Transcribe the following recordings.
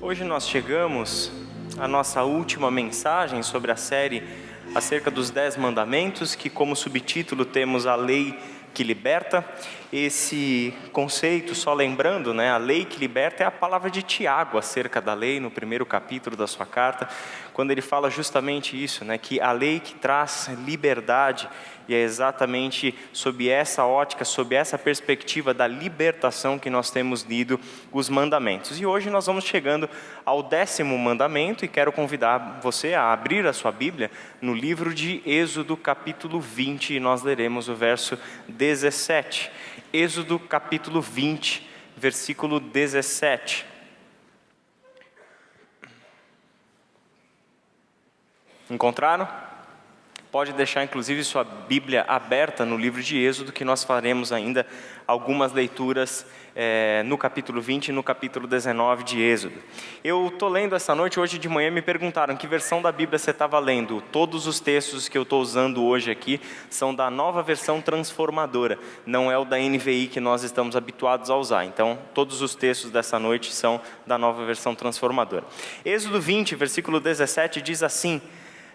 Hoje nós chegamos à nossa última mensagem sobre a série acerca dos 10 mandamentos, que como subtítulo temos a lei que liberta. Esse conceito, só lembrando, a lei que liberta é a palavra de Tiago acerca da lei, no primeiro capítulo da sua carta, quando ele fala justamente isso, que a lei que traz liberdade, e é exatamente sob essa ótica, sob essa perspectiva da libertação que nós temos lido os mandamentos. E hoje nós vamos chegando ao 10º mandamento, e quero convidar você a abrir a sua Bíblia no livro de Êxodo capítulo 20, e nós leremos o verso 17. Êxodo capítulo 20, versículo 17. Encontraram? Pode deixar inclusive sua Bíblia aberta no livro de Êxodo, que nós faremos ainda algumas leituras no capítulo 20 e no capítulo 19 de Êxodo. Eu estou lendo essa noite, hoje de manhã me perguntaram que versão da Bíblia você estava lendo. Todos os textos que eu estou usando hoje aqui são da Nova Versão Transformadora, não é o da NVI que nós estamos habituados a usar. Então, todos os textos dessa noite são da Nova Versão Transformadora. Êxodo 20, versículo 17 diz assim: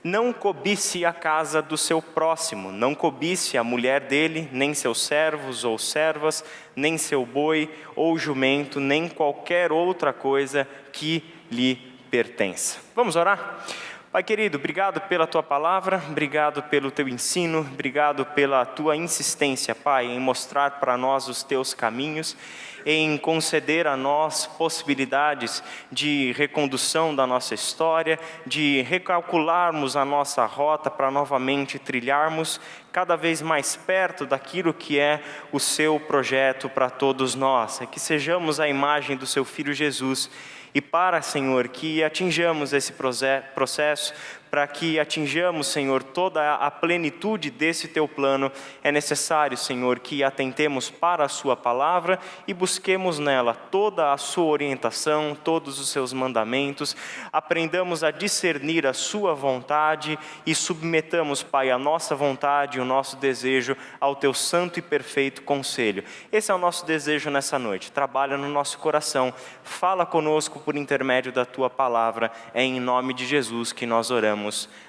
não cobice a casa do seu próximo, não cobice a mulher dele, nem seus servos ou servas, nem seu boi ou jumento, nem qualquer outra coisa que lhe pertença. Vamos orar? Pai querido, obrigado pela Tua palavra, obrigado pelo Teu ensino, obrigado pela Tua insistência, Pai, em mostrar para nós os Teus caminhos, em conceder a nós possibilidades de recondução da nossa história, de recalcularmos a nossa rota para novamente trilharmos cada vez mais perto daquilo que é o Seu projeto para todos nós, que sejamos a imagem do Seu Filho Jesus. E para, Senhor, que atinjamos esse processo, para que atinjamos, Senhor, toda a plenitude desse Teu plano, é necessário, Senhor, que atentemos para a Sua palavra e busquemos nela toda a Sua orientação, todos os Seus mandamentos, aprendamos a discernir a Sua vontade e submetamos, Pai, a nossa vontade e o nosso desejo ao Teu santo e perfeito conselho. Esse é o nosso desejo nessa noite. Trabalha no nosso coração, fala conosco por intermédio da Tua palavra, é em nome de Jesus que nós oramos.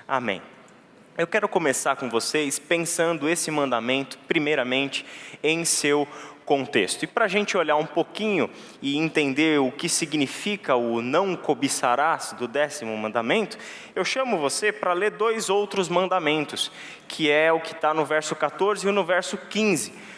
Amém. Eu quero começar com vocês pensando esse mandamento, primeiramente, em seu contexto. E para a gente olhar um pouquinho e entender o que significa o não cobiçarás do 10º mandamento, eu chamo você para ler 2 outros mandamentos, que é o que está no verso 14 e no verso 15.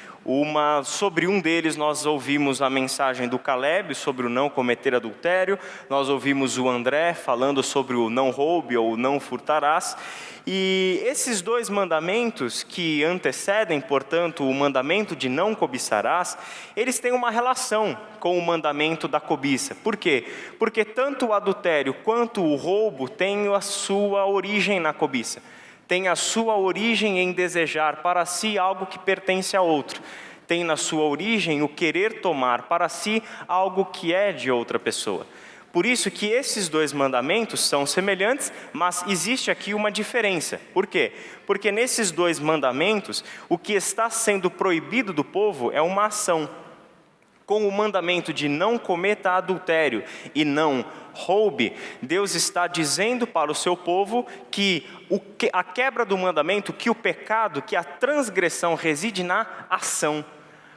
Sobre um deles nós ouvimos a mensagem do Caleb sobre o não cometer adultério, nós ouvimos o André falando sobre o não roube ou não furtarás, e esses 2 mandamentos que antecedem, portanto, o mandamento de não cobiçarás, eles têm uma relação com o mandamento da cobiça. Por quê? Porque tanto o adultério quanto o roubo têm a sua origem na cobiça. Tem a sua origem em desejar para si algo que pertence a outro. Tem na sua origem o querer tomar para si algo que é de outra pessoa. Por isso que esses 2 mandamentos são semelhantes, mas existe aqui uma diferença. Por quê? Porque nesses 2 mandamentos, o que está sendo proibido do povo é uma ação. Com o mandamento de não cometa adultério e não roube, Deus está dizendo para o seu povo que a quebra do mandamento, que o pecado, que a transgressão reside na ação.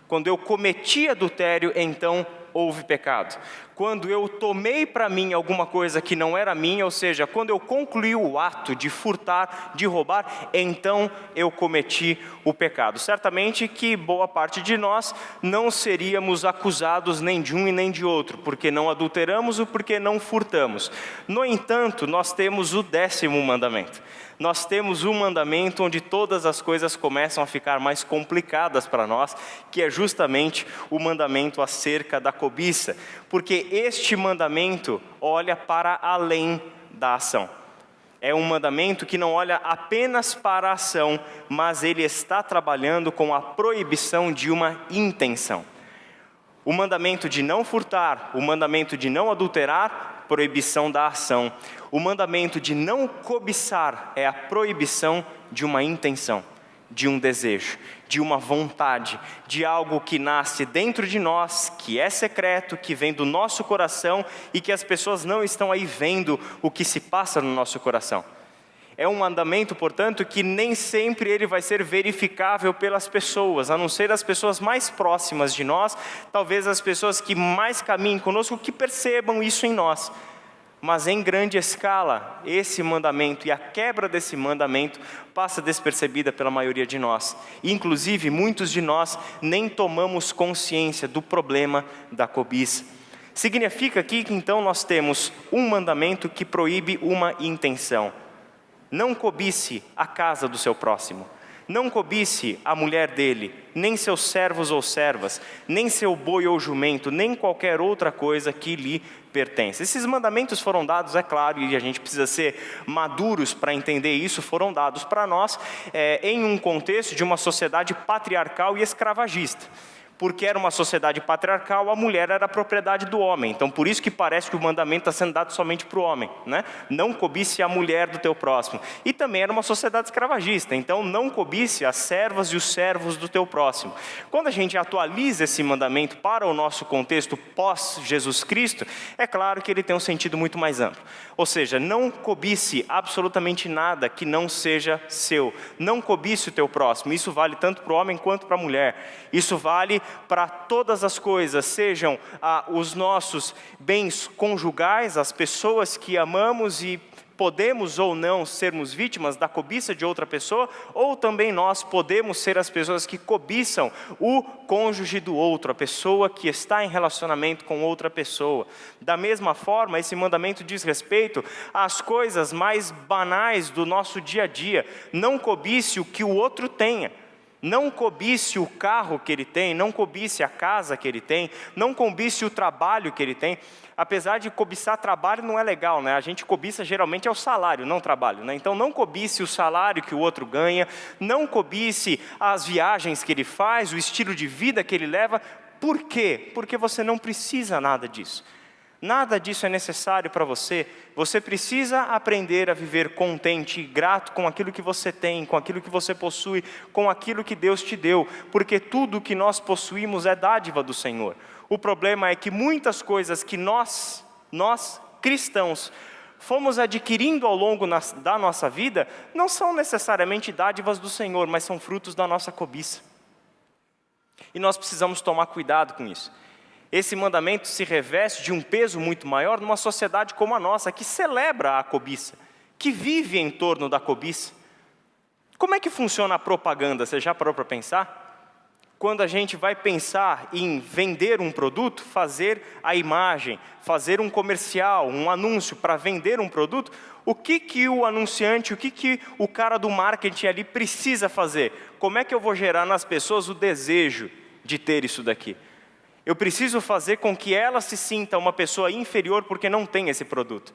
Quando eu cometi adultério, então houve pecado. Quando eu tomei para mim alguma coisa que não era minha, ou seja, quando eu concluí o ato de furtar, de roubar, então eu cometi o pecado. Certamente que boa parte de nós não seríamos acusados nem de um e nem de outro, porque não adulteramos ou porque não furtamos. No entanto, nós temos o 10º mandamento. Nós temos um mandamento onde todas as coisas começam a ficar mais complicadas para nós, que é justamente o mandamento acerca da cobiça, porque este mandamento olha para além da ação. É um mandamento que não olha apenas para a ação, mas ele está trabalhando com a proibição de uma intenção. O mandamento de não furtar, o mandamento de não adulterar, proibição da ação. O mandamento de não cobiçar é a proibição de uma intenção. de um desejo, de uma vontade, de algo que nasce dentro de nós, que é secreto, que vem do nosso coração e que as pessoas não estão aí vendo o que se passa no nosso coração. É um mandamento, portanto, que nem sempre ele vai ser verificável pelas pessoas, a não ser as pessoas mais próximas de nós, talvez as pessoas que mais caminhem conosco, que percebam isso em nós. Mas em grande escala, esse mandamento e a quebra desse mandamento passa despercebida pela maioria de nós. Inclusive, muitos de nós nem tomamos consciência do problema da cobiça. Significa aqui que então nós temos um mandamento que proíbe uma intenção. Não cobice a casa do seu próximo. Não cobice a mulher dele, nem seus servos ou servas, nem seu boi ou jumento, nem qualquer outra coisa que lhe pertence. Esses mandamentos foram dados, é claro, e a gente precisa ser maduros para entender isso, foram dados para nós em um contexto de uma sociedade patriarcal e escravagista. Porque era uma sociedade patriarcal, a mulher era a propriedade do homem. Então, por isso que parece que o mandamento está sendo dado somente para o homem, né? Não cobice a mulher do teu próximo. E também era uma sociedade escravagista. Então, não cobice as servas e os servos do teu próximo. Quando a gente atualiza esse mandamento para o nosso contexto pós-Jesus Cristo, é claro que ele tem um sentido muito mais amplo. Ou seja, não cobice absolutamente nada que não seja seu. Não cobice o teu próximo. Isso vale tanto para o homem quanto para a mulher. Isso vale para todas as coisas, sejam os nossos bens conjugais, as pessoas que amamos e podemos ou não sermos vítimas da cobiça de outra pessoa, ou também nós podemos ser as pessoas que cobiçam o cônjuge do outro, a pessoa que está em relacionamento com outra pessoa. Da mesma forma, esse mandamento diz respeito às coisas mais banais do nosso dia a dia. Não cobice o que o outro tenha. Não cobice o carro que ele tem, não cobice a casa que ele tem, não cobice o trabalho que ele tem. Apesar de cobiçar trabalho não é legal, né? A gente cobiça geralmente é o salário, não o trabalho, né? Então não cobice o salário que o outro ganha, não cobice as viagens que ele faz, o estilo de vida que ele leva. Por quê? Porque você não precisa nada disso. Nada disso é necessário para você. Você precisa aprender a viver contente e grato com aquilo que você tem, com aquilo que você possui, com aquilo que Deus te deu, porque tudo que nós possuímos é dádiva do Senhor. O problema é que muitas coisas que nós cristãos, fomos adquirindo ao longo da nossa vida, não são necessariamente dádivas do Senhor, mas são frutos da nossa cobiça. E nós precisamos tomar cuidado com isso. Esse mandamento se reveste de um peso muito maior numa sociedade como a nossa, que celebra a cobiça, que vive em torno da cobiça. Como é que funciona a propaganda? Você já parou para pensar? Quando a gente vai pensar em vender um produto, fazer a imagem, fazer um comercial, um anúncio para vender um produto, o que o anunciante, o que o cara do marketing ali precisa fazer? Como é que eu vou gerar nas pessoas o desejo de ter isso daqui? Eu preciso fazer com que ela se sinta uma pessoa inferior porque não tem esse produto.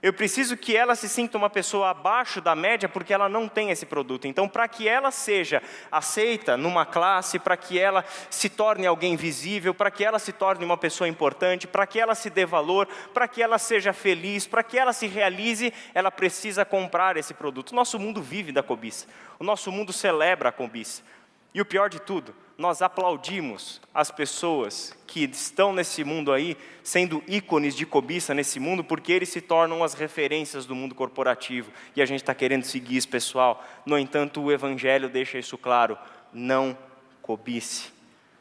Eu preciso que ela se sinta uma pessoa abaixo da média porque ela não tem esse produto. Então, para que ela seja aceita numa classe, para que ela se torne alguém visível, para que ela se torne uma pessoa importante, para que ela se dê valor, para que ela seja feliz, para que ela se realize, ela precisa comprar esse produto. O nosso mundo vive da cobiça. O nosso mundo celebra a cobiça. E o pior de tudo, nós aplaudimos as pessoas que estão nesse mundo aí, sendo ícones de cobiça nesse mundo, porque eles se tornam as referências do mundo corporativo. E a gente está querendo seguir esse pessoal. No entanto, o Evangelho deixa isso claro. Não cobice.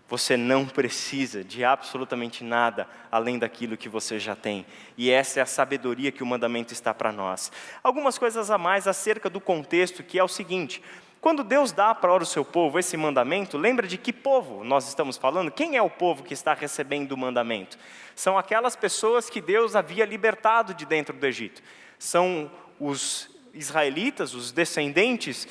Você não precisa de absolutamente nada além daquilo que você já tem. E essa é a sabedoria que o mandamento está para nós. Algumas coisas a mais acerca do contexto, que é o seguinte: quando Deus dá para o seu povo esse mandamento, lembra de que povo nós estamos falando? Quem é o povo que está recebendo o mandamento? São aquelas pessoas que Deus havia libertado de dentro do Egito. São os israelitas, os descendentes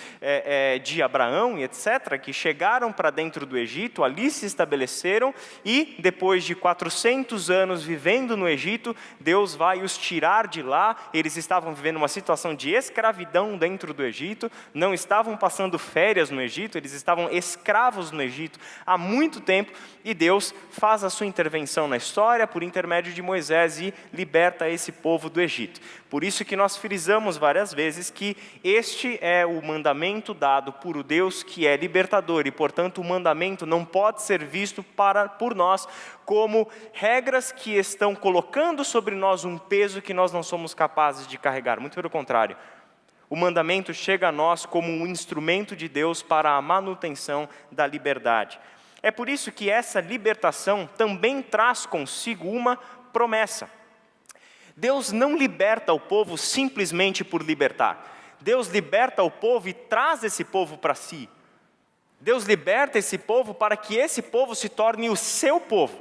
de Abraão e etc., que chegaram para dentro do Egito, ali se estabeleceram e depois de 400 anos vivendo no Egito, Deus vai os tirar de lá. Eles estavam vivendo uma situação de escravidão dentro do Egito, não estavam passando férias no Egito, eles estavam escravos no Egito há muito tempo, e Deus faz a sua intervenção na história por intermédio de Moisés e liberta esse povo do Egito. Por isso que nós frisamos várias vezes vezes que este é o mandamento dado por o Deus que é libertador, e portanto o mandamento não pode ser visto por nós como regras que estão colocando sobre nós um peso que nós não somos capazes de carregar. Muito pelo contrário. O mandamento chega a nós como um instrumento de Deus para a manutenção da liberdade. É por isso que essa libertação também traz consigo uma promessa. Deus não liberta o povo simplesmente por libertar. Deus liberta o povo e traz esse povo para si. Deus liberta esse povo para que esse povo se torne o seu povo.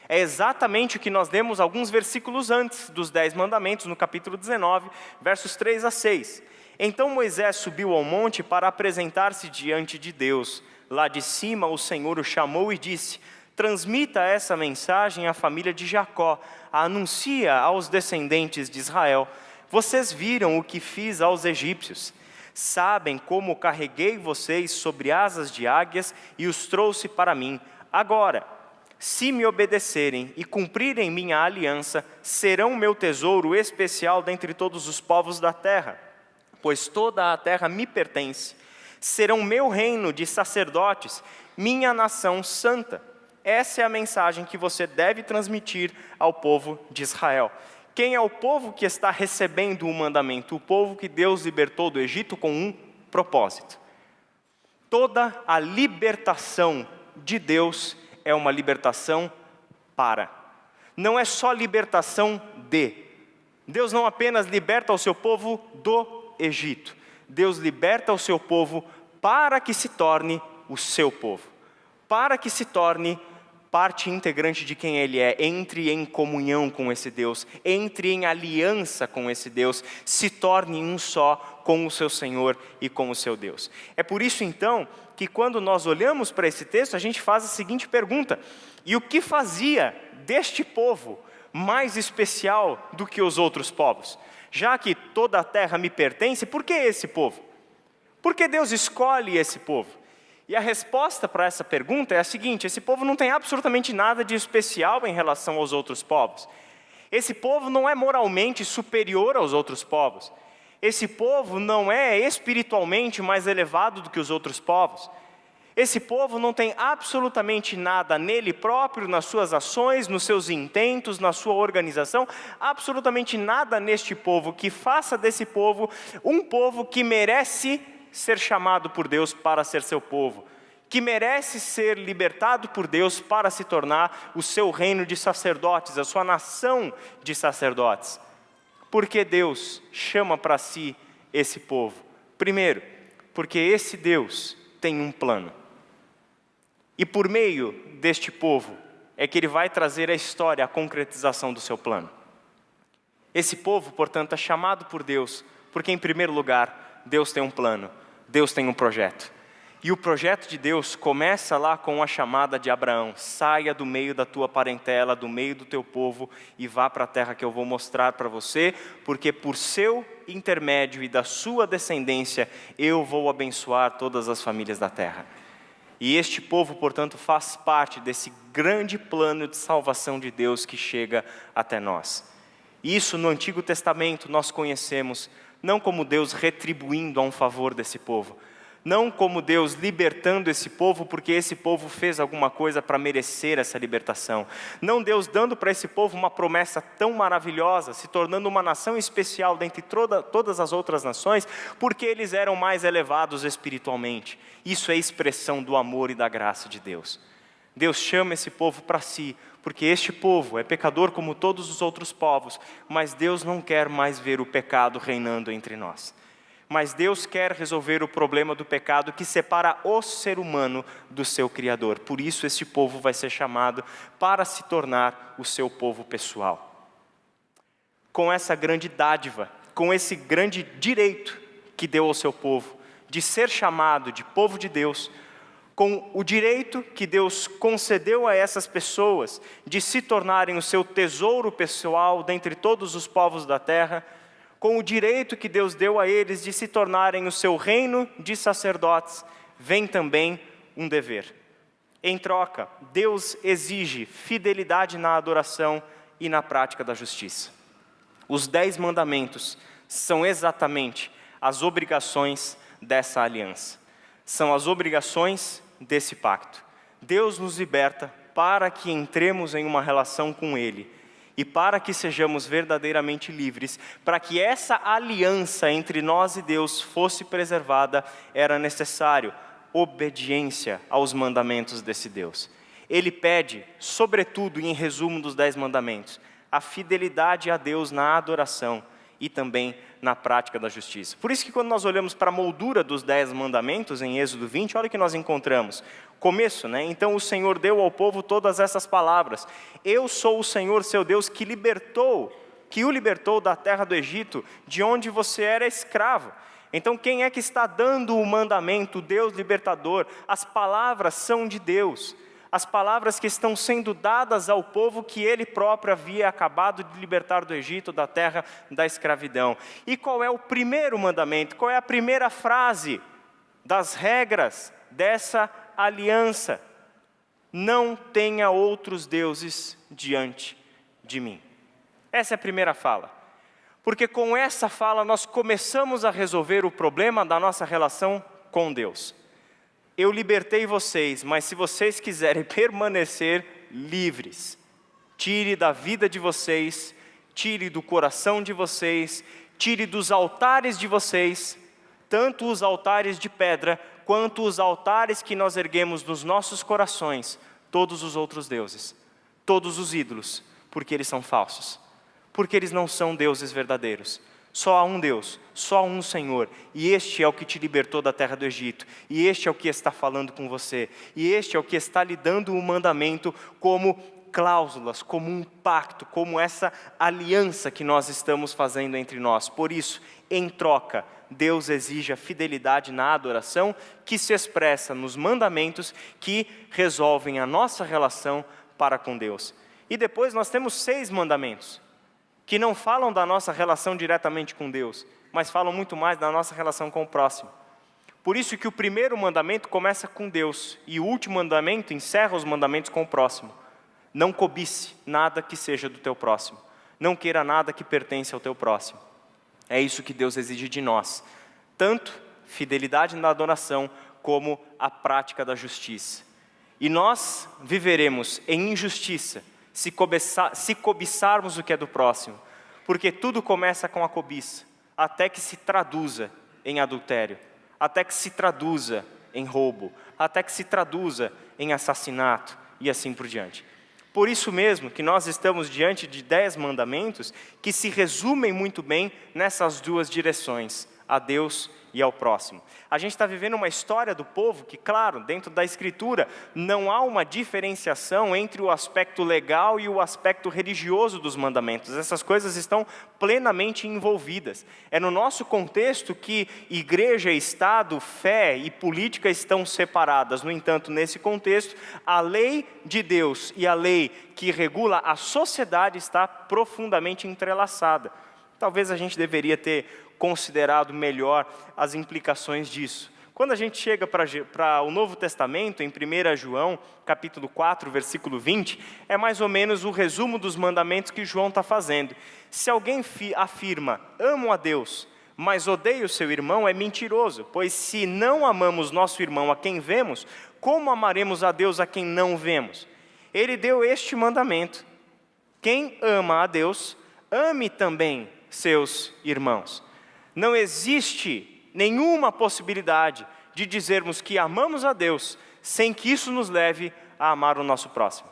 É exatamente o que nós lemos alguns versículos antes dos 10 mandamentos, no capítulo 19, versos 3 a 6. Então Moisés subiu ao monte para apresentar-se diante de Deus. Lá de cima o Senhor o chamou e disse: transmita essa mensagem à família de Jacó, anuncia aos descendentes de Israel: vocês viram o que fiz aos egípcios. Sabem como carreguei vocês sobre asas de águias e os trouxe para mim. Agora, se me obedecerem e cumprirem minha aliança, serão meu tesouro especial dentre todos os povos da terra, pois toda a terra me pertence. Serão meu reino de sacerdotes, minha nação santa. Essa é a mensagem que você deve transmitir ao povo de Israel. Quem é o povo que está recebendo o mandamento? O povo que Deus libertou do Egito com um propósito. Toda a libertação de Deus é uma libertação para. Não é só libertação de. Deus não apenas liberta o seu povo do Egito. Deus liberta o seu povo para que se torne o seu povo. Para que se torne parte integrante de quem Ele é, entre em comunhão com esse Deus, entre em aliança com esse Deus, se torne um só com o seu Senhor e com o seu Deus. É por isso então que quando nós olhamos para esse texto, a gente faz a seguinte pergunta: e o que fazia deste povo mais especial do que os outros povos? Já que toda a terra me pertence, por que esse povo? Por que Deus escolhe esse povo? E a resposta para essa pergunta é a seguinte: esse povo não tem absolutamente nada de especial em relação aos outros povos. Esse povo não é moralmente superior aos outros povos. Esse povo não é espiritualmente mais elevado do que os outros povos. Esse povo não tem absolutamente nada nele próprio, nas suas ações, nos seus intentos, na sua organização, absolutamente nada neste povo que faça desse povo um povo que merece ser chamado por Deus para ser seu povo, que merece ser libertado por Deus para se tornar o seu reino de sacerdotes, a sua nação de sacerdotes. Por que Deus chama para si esse povo? Primeiro, porque esse Deus tem um plano. E por meio deste povo é que Ele vai trazer a história, a concretização do seu plano. Esse povo, portanto, é chamado por Deus, porque em primeiro lugar, Deus tem um plano, Deus tem um projeto. E o projeto de Deus começa lá com a chamada de Abraão: saia do meio da tua parentela, do meio do teu povo e vá para a terra que eu vou mostrar para você, porque por seu intermédio e da sua descendência eu vou abençoar todas as famílias da terra. E este povo, portanto, faz parte desse grande plano de salvação de Deus que chega até nós. Isso no Antigo Testamento nós conhecemos não como Deus retribuindo a um favor desse povo, não como Deus libertando esse povo porque esse povo fez alguma coisa para merecer essa libertação. Não Deus dando para esse povo uma promessa tão maravilhosa, se tornando uma nação especial dentre todas as outras nações, porque eles eram mais elevados espiritualmente. Isso é expressão do amor e da graça de Deus. Deus chama esse povo para si, porque este povo é pecador como todos os outros povos, mas Deus não quer mais ver o pecado reinando entre nós. Mas Deus quer resolver o problema do pecado que separa o ser humano do seu Criador. Por isso este povo vai ser chamado para se tornar o seu povo pessoal. Com essa grande dádiva, com esse grande direito que deu ao seu povo, de ser chamado de povo de Deus, com o direito que Deus concedeu a essas pessoas de se tornarem o seu tesouro pessoal dentre todos os povos da terra, com o direito que Deus deu a eles de se tornarem o seu reino de sacerdotes, vem também um dever. Em troca, Deus exige fidelidade na adoração e na prática da justiça. Os 10 mandamentos são exatamente as obrigações dessa aliança. São as obrigações desse pacto. Deus nos liberta para que entremos em uma relação com Ele e para que sejamos verdadeiramente livres. Para que essa aliança entre nós e Deus fosse preservada, era necessário obediência aos mandamentos desse Deus. Ele pede, sobretudo, em resumo dos 10 mandamentos, a fidelidade a Deus na adoração e também na prática da justiça. Por isso que quando nós olhamos para a moldura dos 10 mandamentos em Êxodo 20, olha o que nós encontramos. Começo, né? Então o Senhor deu ao povo todas essas palavras. Eu sou o Senhor, seu Deus, que o libertou da terra do Egito, de onde você era escravo. Então quem é que está dando o mandamento? O Deus libertador. As palavras são de Deus. As palavras que estão sendo dadas ao povo que Ele próprio havia acabado de libertar do Egito, da terra da escravidão. E qual é o primeiro mandamento? Qual é a primeira frase das regras dessa aliança? Não tenha outros deuses diante de mim. Essa é a primeira fala. Porque com essa fala nós começamos a resolver o problema da nossa relação com Deus. Eu libertei vocês, mas se vocês quiserem permanecer livres, tire da vida de vocês, tire do coração de vocês, tire dos altares de vocês, tanto os altares de pedra, quanto os altares que nós erguemos nos nossos corações, todos os outros deuses, todos os ídolos, porque eles são falsos, porque eles não são deuses verdadeiros. Só há um Deus, só há um Senhor, e este é o que te libertou da terra do Egito, e este é o que está falando com você, e este é o que está lhe dando o mandamento como cláusulas, como um pacto, como essa aliança que nós estamos fazendo entre nós. Por isso, em troca, Deus exige a fidelidade na adoração, que se expressa nos mandamentos que resolvem a nossa relação para com Deus. E depois nós temos 6 mandamentos, que não falam da nossa relação diretamente com Deus, mas falam muito mais da nossa relação com o próximo. Por isso que o primeiro mandamento começa com Deus, e o último mandamento encerra os mandamentos com o próximo. Não cobice nada que seja do teu próximo. Não queira nada que pertence ao teu próximo. É isso que Deus exige de nós. Tanto fidelidade na adoração, como a prática da justiça. E nós viveremos em injustiça, se cobiçarmos o que é do próximo, porque tudo começa com a cobiça, até que se traduza em adultério, até que se traduza em roubo, até que se traduza em assassinato e assim por diante. Por isso mesmo que nós estamos diante de 10 mandamentos que se resumem muito bem nessas 2 direções, a Deus e ao próximo. A gente está vivendo uma história do povo que, claro, dentro da Escritura, não há uma diferenciação entre o aspecto legal e o aspecto religioso dos mandamentos. Essas coisas estão plenamente envolvidas. É no nosso contexto que igreja, Estado, fé e política estão separadas. No entanto, nesse contexto, a lei de Deus e a lei que regula a sociedade está profundamente entrelaçada. Talvez a gente deveria ter considerado melhor as implicações disso. Quando a gente chega para o Novo Testamento, em 1 João, capítulo 4, versículo 20, é mais ou menos o resumo dos mandamentos que João está fazendo. Se alguém afirma, amo a Deus, mas odeia o seu irmão, é mentiroso, pois se não amamos nosso irmão a quem vemos, como amaremos a Deus a quem não vemos? Ele deu este mandamento: quem ama a Deus, ame também seus irmãos. Não existe nenhuma possibilidade de dizermos que amamos a Deus sem que isso nos leve a amar o nosso próximo.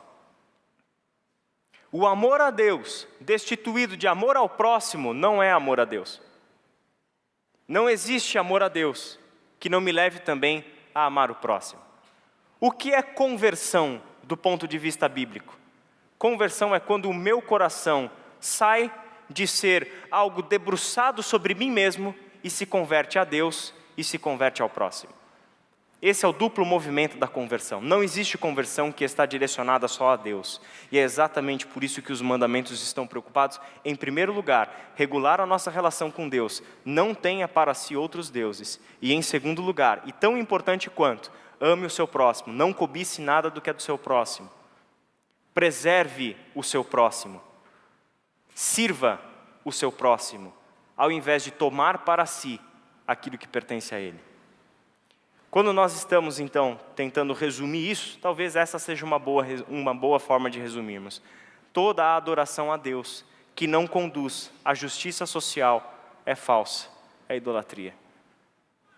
O amor a Deus, destituído de amor ao próximo, não é amor a Deus. Não existe amor a Deus que não me leve também a amar o próximo. O que é conversão do ponto de vista bíblico? Conversão é quando o meu coração sai de ser algo debruçado sobre mim mesmo e se converte a Deus e se converte ao próximo. Esse é o duplo movimento da conversão. Não existe conversão que está direcionada só a Deus. E é exatamente por isso que os mandamentos estão preocupados, em primeiro lugar, regular a nossa relação com Deus. Não tenha para si outros deuses. E em segundo lugar, e tão importante quanto, ame o seu próximo. Não cobice nada do que é do seu próximo. Preserve o seu próximo. Sirva o seu próximo. ao invés de tomar para si aquilo que pertence a Ele. Quando nós estamos, então, tentando resumir isso, talvez essa seja uma boa forma de resumirmos. Toda a adoração a Deus que não conduz à justiça social é falsa, é idolatria.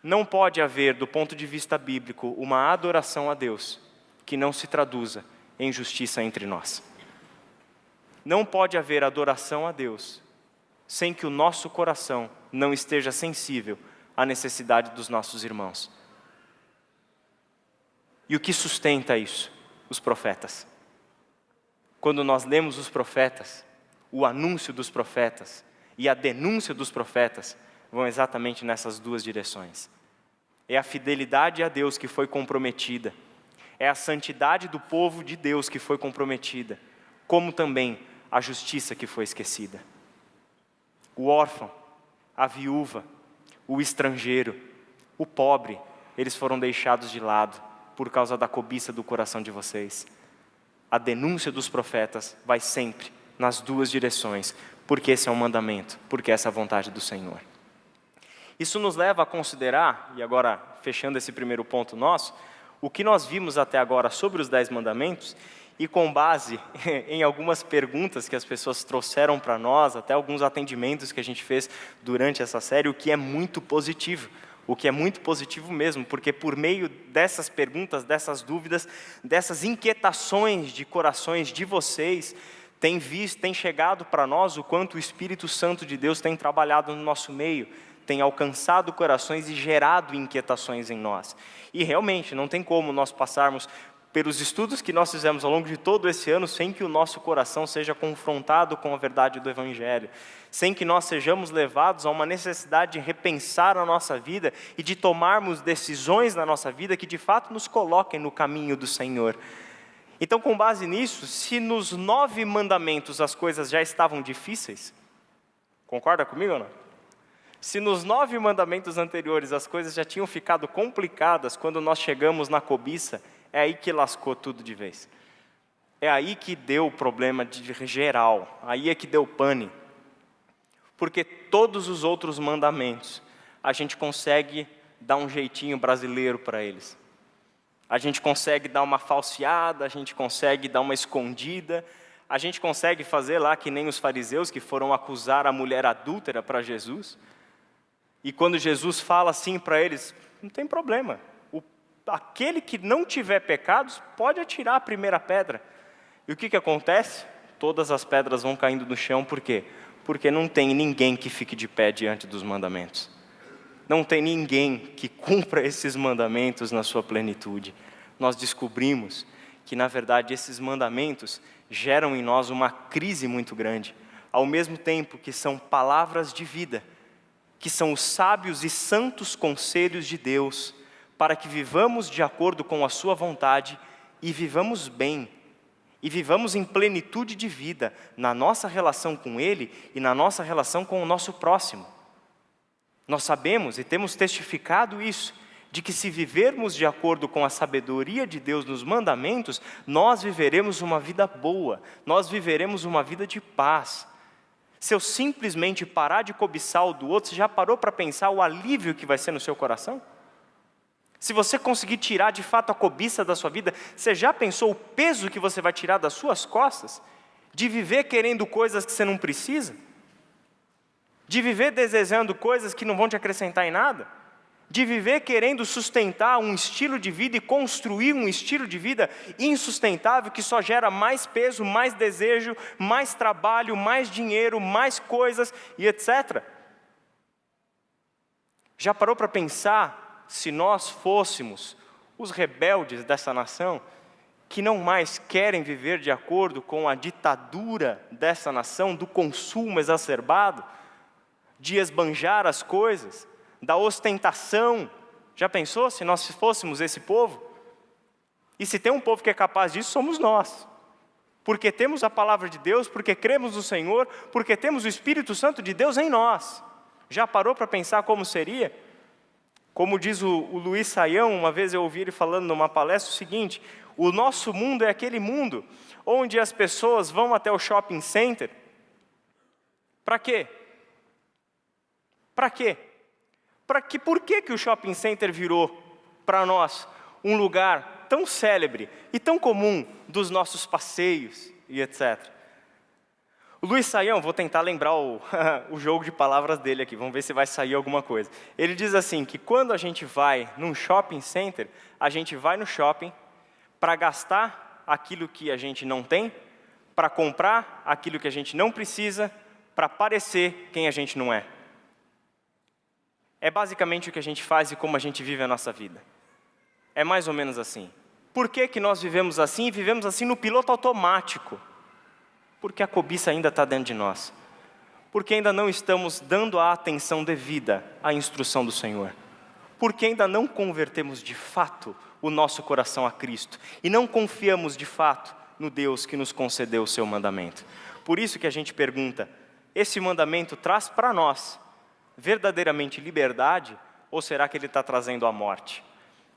Não pode haver, do ponto de vista bíblico, uma adoração a Deus que não se traduza em justiça entre nós. Não pode haver adoração a Deus sem que o nosso coração não esteja sensível à necessidade dos nossos irmãos. E o que sustenta isso? Os profetas. Quando nós lemos os profetas, o anúncio dos profetas e a denúncia dos profetas vão exatamente nessas duas direções. É a fidelidade a Deus que foi comprometida, é a santidade do povo de Deus que foi comprometida, como também a justiça que foi esquecida. O órfão, a viúva, o estrangeiro, o pobre, eles foram deixados de lado por causa da cobiça do coração de vocês. A denúncia dos profetas vai sempre nas duas direções, porque esse é um mandamento, porque essa é a vontade do Senhor. Isso nos leva a considerar, e agora fechando esse primeiro ponto nosso, o que nós vimos até agora sobre os 10 mandamentos, e com base em algumas perguntas que as pessoas trouxeram para nós, até alguns atendimentos que a gente fez durante essa série, o que é muito positivo. O que é muito positivo mesmo, porque por meio dessas perguntas, dessas dúvidas, dessas inquietações de corações de vocês, tem chegado para nós o quanto o Espírito Santo de Deus tem trabalhado no nosso meio, tem alcançado corações e gerado inquietações em nós. E realmente, não tem como nós passarmos pelos estudos que nós fizemos ao longo de todo esse ano, sem que o nosso coração seja confrontado com a verdade do Evangelho, sem que nós sejamos levados a uma necessidade de repensar a nossa vida e de tomarmos decisões na nossa vida que de fato nos coloquem no caminho do Senhor. Então, com base nisso, se nos 9 mandamentos as coisas já estavam difíceis, concorda comigo ou não? Se nos 9 mandamentos anteriores as coisas já tinham ficado complicadas quando nós chegamos na cobiça, é aí que lascou tudo de vez. É aí que deu o problema geral, aí é que deu pane. Porque todos os outros mandamentos, a gente consegue dar um jeitinho brasileiro para eles. A gente consegue dar uma falseada, a gente consegue dar uma escondida, a gente consegue fazer lá que nem os fariseus que foram acusar a mulher adúltera para Jesus. E quando Jesus fala assim para eles, não tem problema. Aquele que não tiver pecados pode atirar a primeira pedra. E o que acontece? Todas as pedras vão caindo no chão, por quê? Porque não tem ninguém que fique de pé diante dos mandamentos. Não tem ninguém que cumpra esses mandamentos na sua plenitude. Nós descobrimos que, na verdade, esses mandamentos geram em nós uma crise muito grande, ao mesmo tempo que são palavras de vida, que são os sábios e santos conselhos de Deus, para que vivamos de acordo com a sua vontade e vivamos bem, e vivamos em plenitude de vida na nossa relação com Ele e na nossa relação com o nosso próximo. Nós sabemos e temos testificado isso, de que se vivermos de acordo com a sabedoria de Deus nos mandamentos, nós viveremos uma vida boa, nós viveremos uma vida de paz. Se eu simplesmente parar de cobiçar o do outro, você já parou para pensar o alívio que vai ser no seu coração? Se você conseguir tirar de fato a cobiça da sua vida, você já pensou o peso que você vai tirar das suas costas? De viver querendo coisas que você não precisa? De viver desejando coisas que não vão te acrescentar em nada? De viver querendo sustentar um estilo de vida e construir um estilo de vida insustentável que só gera mais peso, mais desejo, mais trabalho, mais dinheiro, mais coisas e etc. Já parou para pensar se nós fôssemos os rebeldes dessa nação, que não mais querem viver de acordo com a ditadura dessa nação, do consumo exacerbado, de esbanjar as coisas, da ostentação? Já pensou se nós fôssemos esse povo? E se tem um povo que é capaz disso, somos nós. Porque temos a palavra de Deus, porque cremos no Senhor, porque temos o Espírito Santo de Deus em nós. Já parou para pensar como seria? Como diz o Luiz Saião, uma vez eu ouvi ele falando numa palestra o seguinte: o nosso mundo é aquele mundo onde as pessoas vão até o shopping center. Para quê? Para quê? Por que o shopping center virou, para nós, um lugar tão célebre e tão comum dos nossos passeios e etc. O Luiz Saião, vou tentar lembrar o jogo de palavras dele aqui, vamos ver se vai sair alguma coisa. Ele diz assim, que quando a gente vai num shopping center, a gente vai no shopping para gastar aquilo que a gente não tem, para comprar aquilo que a gente não precisa, para parecer quem a gente não é. É basicamente o que a gente faz e como a gente vive a nossa vida. É mais ou menos assim. Por que nós vivemos assim e vivemos assim no piloto automático? Porque a cobiça ainda está dentro de nós. Porque ainda não estamos dando a atenção devida à instrução do Senhor. Porque ainda não convertemos de fato o nosso coração a Cristo. E não confiamos de fato no Deus que nos concedeu o seu mandamento. Por isso que a gente pergunta, esse mandamento traz para nós verdadeiramente liberdade? Ou será que ele está trazendo a morte?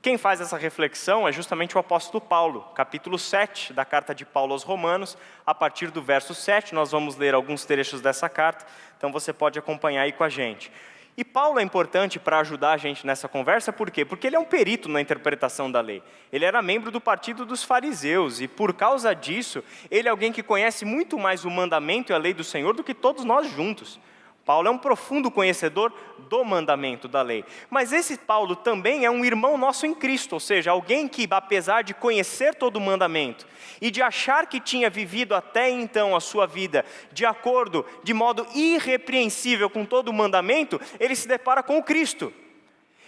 Quem faz essa reflexão é justamente o apóstolo Paulo, capítulo 7 da carta de Paulo aos Romanos, a partir do verso 7, nós vamos ler alguns trechos dessa carta, então você pode acompanhar aí com a gente. E Paulo é importante para ajudar a gente nessa conversa, por quê? Porque ele é um perito na interpretação da lei. Ele era membro do partido dos fariseus, e por causa disso, ele é alguém que conhece muito mais o mandamento e a lei do Senhor do que todos nós juntos. Paulo é um profundo conhecedor do mandamento da lei. Mas esse Paulo também é um irmão nosso em Cristo, ou seja, alguém que, apesar de conhecer todo o mandamento e de achar que tinha vivido até então a sua vida de modo irrepreensível com todo o mandamento, ele se depara com o Cristo.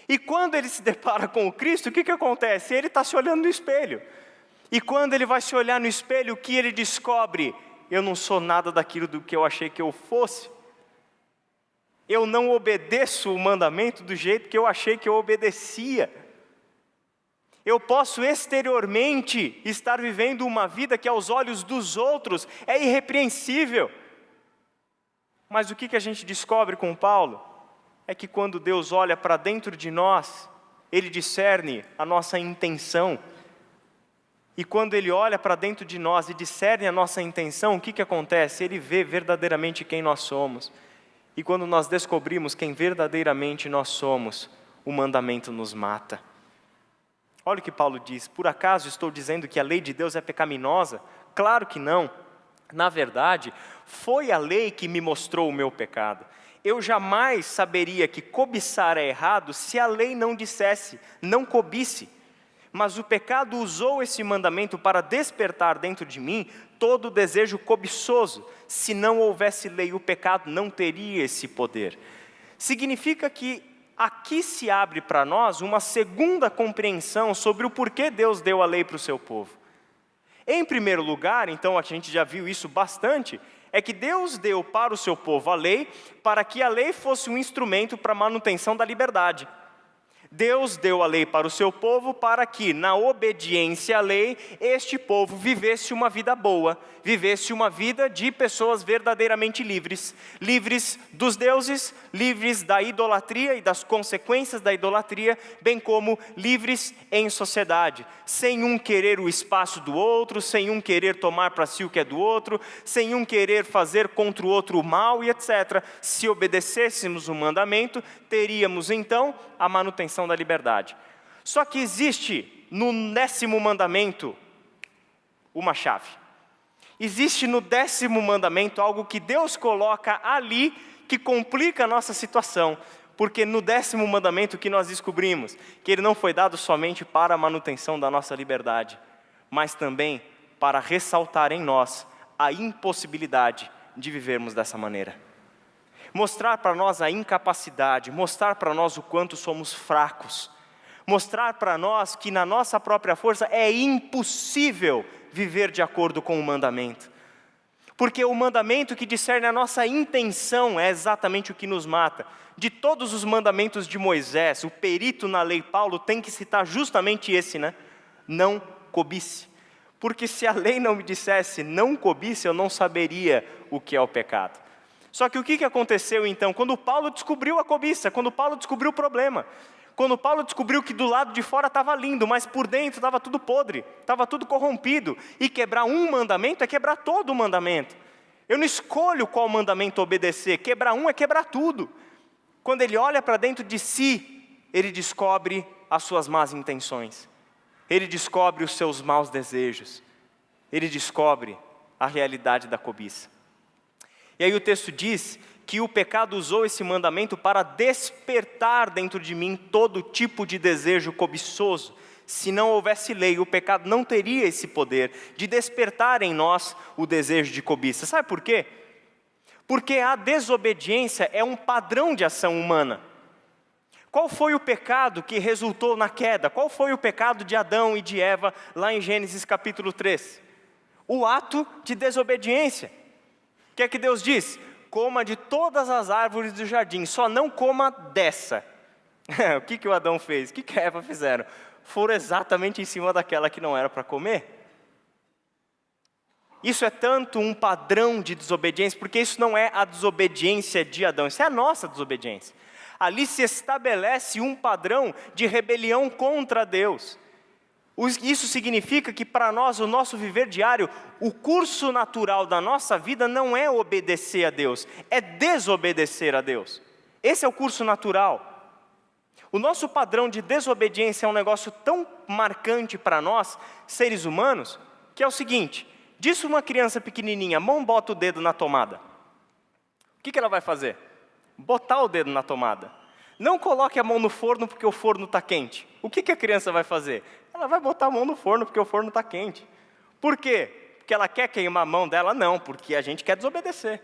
E quando ele se depara com o Cristo, o que acontece? Ele está se olhando no espelho. E quando ele vai se olhar no espelho, o que ele descobre? Eu não sou nada daquilo do que eu achei que eu fosse. Eu não obedeço o mandamento do jeito que eu achei que eu obedecia. Eu posso exteriormente estar vivendo uma vida que aos olhos dos outros é irrepreensível. Mas o que a gente descobre com Paulo? É que quando Deus olha para dentro de nós, Ele discerne a nossa intenção. E quando Ele olha para dentro de nós e discerne a nossa intenção, o que acontece? Ele vê verdadeiramente quem nós somos. E quando nós descobrimos quem verdadeiramente nós somos, o mandamento nos mata. Olha o que Paulo diz, por acaso estou dizendo que a lei de Deus é pecaminosa? Claro que não. Na verdade, foi a lei que me mostrou o meu pecado. Eu jamais saberia que cobiçar é errado se a lei não dissesse, não cobice. Mas o pecado usou esse mandamento para despertar dentro de mim todo o desejo cobiçoso. Se não houvesse lei, o pecado não teria esse poder. Significa que aqui se abre para nós uma segunda compreensão sobre o porquê Deus deu a lei para o seu povo. Em primeiro lugar, então a gente já viu isso bastante, é que Deus deu para o seu povo a lei, para que a lei fosse um instrumento para a manutenção da liberdade. Deus deu a lei para o seu povo para que, na obediência à lei, este povo vivesse uma vida boa, vivesse uma vida de pessoas verdadeiramente livres. Livres dos deuses, livres da idolatria e das consequências da idolatria, bem como livres em sociedade. Sem um querer o espaço do outro, sem um querer tomar para si o que é do outro, sem um querer fazer contra o outro o mal e etc. Se obedecêssemos o mandamento, teríamos então a manutenção da liberdade. Só que existe no 10º mandamento uma chave. Existe no 10º mandamento algo que Deus coloca ali que complica a nossa situação. Porque no 10º mandamento que nós descobrimos que ele não foi dado somente para a manutenção da nossa liberdade, mas também para ressaltar em nós a impossibilidade de vivermos dessa maneira. Mostrar para nós a incapacidade, mostrar para nós o quanto somos fracos, mostrar para nós que na nossa própria força é impossível viver de acordo com o mandamento. Porque o mandamento que discerne a nossa intenção é exatamente o que nos mata. De todos os mandamentos de Moisés, o perito na lei Paulo tem que citar justamente esse, né? Não cobice. Porque se a lei não me dissesse não cobice, eu não saberia o que é o pecado. Só que o que aconteceu então? Quando Paulo descobriu a cobiça, quando Paulo descobriu o problema, quando Paulo descobriu que do lado de fora estava lindo, mas por dentro estava tudo podre, estava tudo corrompido, e quebrar um mandamento é quebrar todo o mandamento. Eu não escolho qual mandamento obedecer, quebrar um é quebrar tudo. Quando ele olha para dentro de si, ele descobre as suas más intenções. Ele descobre os seus maus desejos. Ele descobre a realidade da cobiça. E aí o texto diz que o pecado usou esse mandamento para despertar dentro de mim todo tipo de desejo cobiçoso. Se não houvesse lei, o pecado não teria esse poder de despertar em nós o desejo de cobiça. Sabe por quê? Porque a desobediência é um padrão de ação humana. Qual foi o pecado que resultou na queda? Qual foi o pecado de Adão e de Eva lá em Gênesis capítulo 3? O ato de desobediência. O que é que Deus diz? Coma de todas as árvores do jardim, só não coma dessa. O que o Adão fez? O que a Eva fizeram? Foram exatamente em cima daquela que não era para comer. Isso é tanto um padrão de desobediência, porque isso não é a desobediência de Adão, isso é a nossa desobediência. Ali se estabelece um padrão de rebelião contra Deus. Isso significa que para nós, o nosso viver diário, o curso natural da nossa vida não é obedecer a Deus, é desobedecer a Deus. Esse é o curso natural. O nosso padrão de desobediência é um negócio tão marcante para nós, seres humanos, que é o seguinte: diz uma criança pequenininha, mão bota o dedo na tomada. O que ela vai fazer? Botar o dedo na tomada. Não coloque a mão no forno porque o forno está quente. O que a criança vai fazer? Ela vai botar a mão no forno porque o forno está quente. Por quê? Porque ela quer queimar a mão dela? Não, porque a gente quer desobedecer.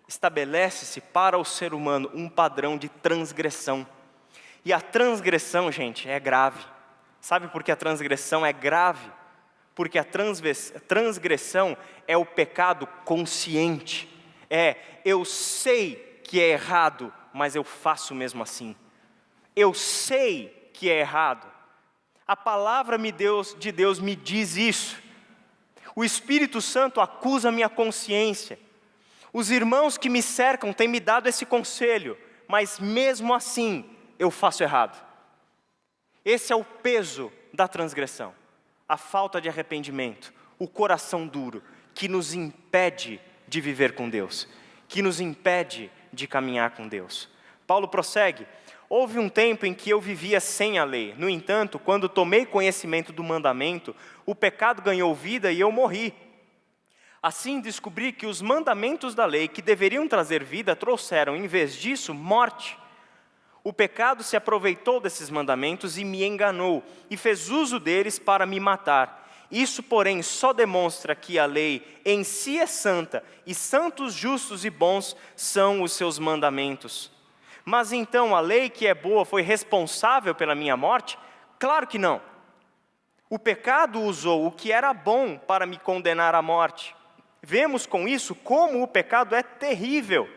Estabelece-se para o ser humano um padrão de transgressão. E a transgressão, gente, é grave. Sabe por que a transgressão é grave? Porque a transgressão é o pecado consciente. Eu sei que é errado, mas eu faço mesmo assim. Eu sei que é errado. A palavra de Deus me diz isso. O Espírito Santo acusa a minha consciência. Os irmãos que me cercam têm me dado esse conselho, mas mesmo assim eu faço errado. Esse é o peso da transgressão. A falta de arrependimento, o coração duro, que nos impede de viver com Deus, que nos impede de caminhar com Deus. Paulo prossegue: houve um tempo em que eu vivia sem a lei. No entanto, quando tomei conhecimento do mandamento, o pecado ganhou vida e eu morri. Assim descobri que os mandamentos da lei, que deveriam trazer vida, trouxeram, em vez disso, morte. O pecado se aproveitou desses mandamentos e me enganou, e fez uso deles para me matar. Isso, porém, só demonstra que a lei em si é santa, e santos, justos e bons são os seus mandamentos. Mas então a lei que é boa foi responsável pela minha morte? Claro que não. O pecado usou o que era bom para me condenar à morte. Vemos com isso como o pecado é terrível,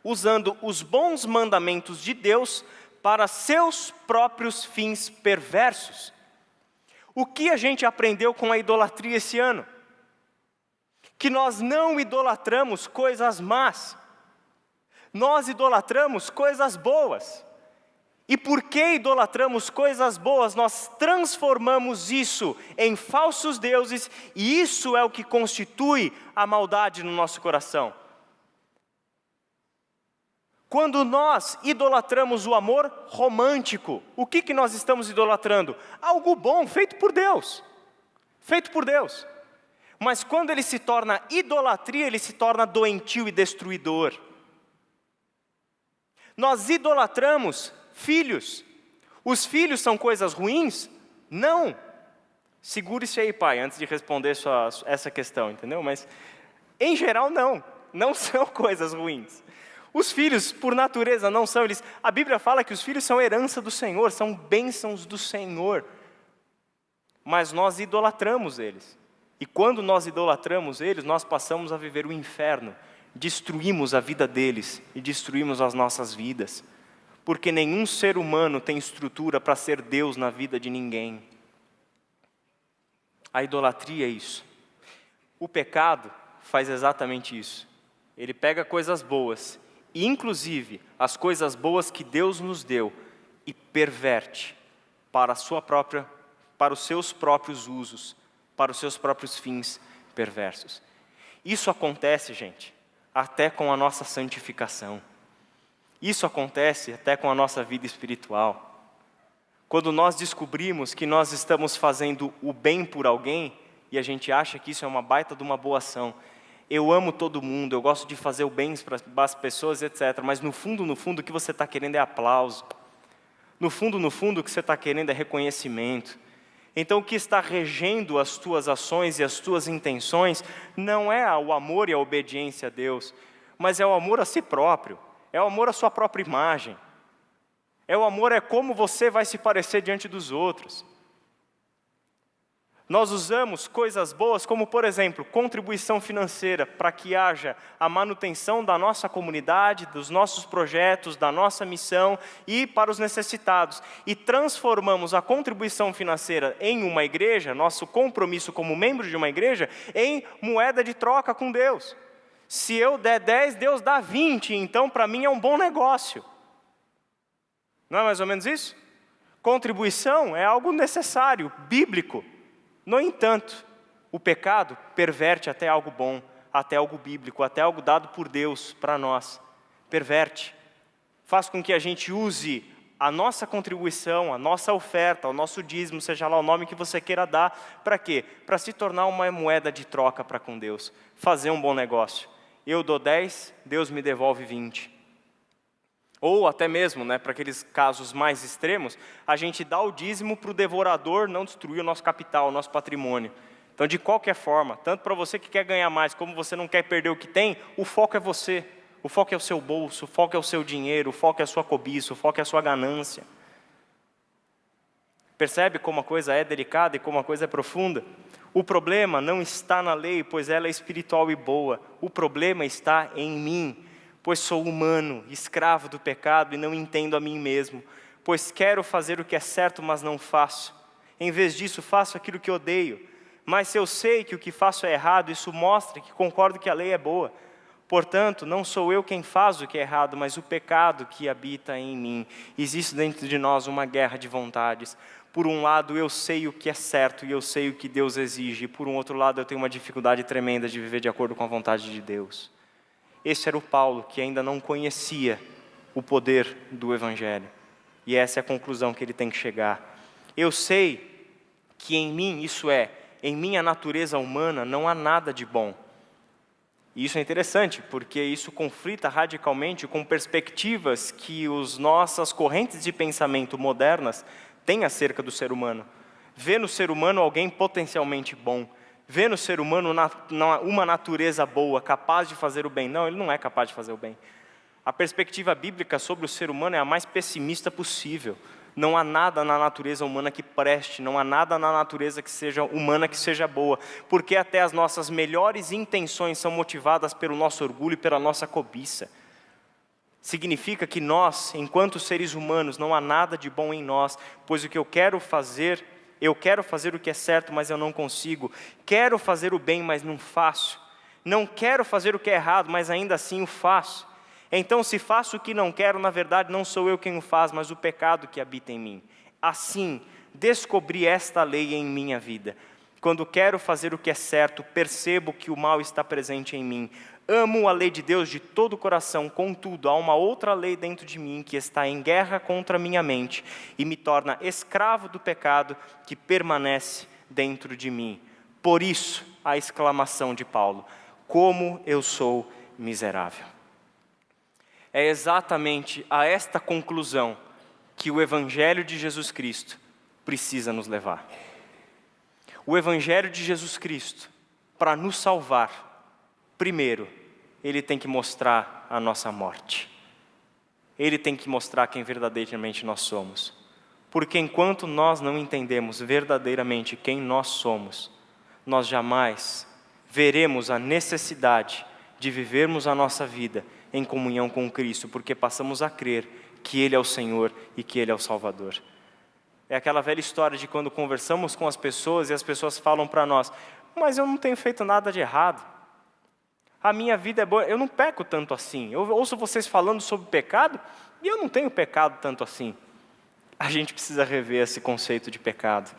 usando os bons mandamentos de Deus para seus próprios fins perversos. O que a gente aprendeu com a idolatria esse ano? Que nós não idolatramos coisas más. Nós idolatramos coisas boas. E porque idolatramos coisas boas, nós transformamos isso em falsos deuses, e isso é o que constitui a maldade no nosso coração. Quando nós idolatramos o amor romântico, o que nós estamos idolatrando? Algo bom, feito por Deus. Feito por Deus. Mas quando ele se torna idolatria, ele se torna doentio e destruidor. Nós idolatramos filhos. Os filhos são coisas ruins? Não. Segure-se aí, pai, antes de responder essa questão, entendeu? Mas, em geral, não são coisas ruins. Os filhos, por natureza, não são. A Bíblia fala que os filhos são herança do Senhor, são bênçãos do Senhor. Mas nós idolatramos eles. E quando nós idolatramos eles, nós passamos a viver o inferno. Destruímos a vida deles e destruímos as nossas vidas. Porque nenhum ser humano tem estrutura para ser Deus na vida de ninguém. A idolatria é isso. O pecado faz exatamente isso. Ele pega coisas boas, e inclusive as coisas boas que Deus nos deu, e perverte para os seus próprios usos, para os seus próprios fins perversos. Isso acontece, gente, até com a nossa santificação. Isso acontece até com a nossa vida espiritual. Quando nós descobrimos que nós estamos fazendo o bem por alguém, e a gente acha que isso é uma baita de uma boa ação. Eu amo todo mundo, eu gosto de fazer o bem para as pessoas, etc. Mas no fundo, o que você está querendo é aplauso. No fundo, o que você está querendo é reconhecimento. Então, o que está regendo as tuas ações e as tuas intenções não é o amor e a obediência a Deus, mas é o amor a si próprio, é o amor à sua própria imagem. É o amor, é como você vai se parecer diante dos outros. Nós usamos coisas boas como, por exemplo, contribuição financeira para que haja a manutenção da nossa comunidade, dos nossos projetos, da nossa missão e para os necessitados. E transformamos a contribuição financeira em uma igreja, nosso compromisso como membro de uma igreja, em moeda de troca com Deus. Se eu der 10, Deus dá 20, então para mim é um bom negócio. Não é mais ou menos isso? Contribuição é algo necessário, bíblico. No entanto, o pecado perverte até algo bom, até algo bíblico, até algo dado por Deus para nós. Perverte. Faz com que a gente use a nossa contribuição, a nossa oferta, o nosso dízimo, seja lá o nome que você queira dar, para quê? Para se tornar uma moeda de troca para com Deus. Fazer um bom negócio. Eu dou 10, Deus me devolve 20. Ou até mesmo, para aqueles casos mais extremos, a gente dá o dízimo para o devorador não destruir o nosso capital, o nosso patrimônio. Então, de qualquer forma, tanto para você que quer ganhar mais, como você não quer perder o que tem, o foco é você. O foco é o seu bolso, o foco é o seu dinheiro, o foco é a sua cobiça, o foco é a sua ganância. Percebe como a coisa é delicada e como a coisa é profunda? O problema não está na lei, pois ela é espiritual e boa. O problema está em mim. Pois sou humano, escravo do pecado e não entendo a mim mesmo. Pois quero fazer o que é certo, mas não faço. Em vez disso, faço aquilo que odeio. Mas se eu sei que o que faço é errado, isso mostra que concordo que a lei é boa. Portanto, não sou eu quem faz o que é errado, mas o pecado que habita em mim. Existe dentro de nós uma guerra de vontades. Por um lado, eu sei o que é certo e eu sei o que Deus exige. Por um outro lado, eu tenho uma dificuldade tremenda de viver de acordo com a vontade de Deus. Esse era o Paulo, que ainda não conhecia o poder do Evangelho. E essa é a conclusão que ele tem que chegar. Eu sei que em mim, isso é, em minha natureza humana, não há nada de bom. E isso é interessante, porque isso conflita radicalmente com perspectivas que as nossas correntes de pensamento modernas têm acerca do ser humano. Vê no ser humano alguém potencialmente bom. Vê no ser humano uma natureza boa, capaz de fazer o bem. Não, ele não é capaz de fazer o bem. A perspectiva bíblica sobre o ser humano é a mais pessimista possível. Não há nada na natureza humana que preste, não há nada na natureza que seja humana que seja boa, porque até as nossas melhores intenções são motivadas pelo nosso orgulho e pela nossa cobiça. Significa que nós, enquanto seres humanos, não há nada de bom em nós, pois o que eu quero fazer o que é certo, mas eu não consigo. Quero fazer o bem, mas não faço. Não quero fazer o que é errado, mas ainda assim o faço. Então, se faço o que não quero, na verdade não sou eu quem o faz, mas o pecado que habita em mim. Assim, descobri esta lei em minha vida. Quando quero fazer o que é certo, percebo que o mal está presente em mim. Amo a lei de Deus de todo o coração, contudo, há uma outra lei dentro de mim que está em guerra contra a minha mente e me torna escravo do pecado que permanece dentro de mim. Por isso, a exclamação de Paulo: como eu sou miserável. É exatamente a esta conclusão que o Evangelho de Jesus Cristo precisa nos levar. O Evangelho de Jesus Cristo, para nos salvar, primeiro, ele tem que mostrar a nossa morte. Ele tem que mostrar quem verdadeiramente nós somos. Porque enquanto nós não entendemos verdadeiramente quem nós somos, nós jamais veremos a necessidade de vivermos a nossa vida em comunhão com Cristo, porque passamos a crer que Ele é o Senhor e que Ele é o Salvador. É aquela velha história de quando conversamos com as pessoas e as pessoas falam para nós: mas eu não tenho feito nada de errado. A minha vida é boa, eu não peco tanto assim. Eu ouço vocês falando sobre pecado e eu não tenho pecado tanto assim. A gente precisa rever esse conceito de pecado,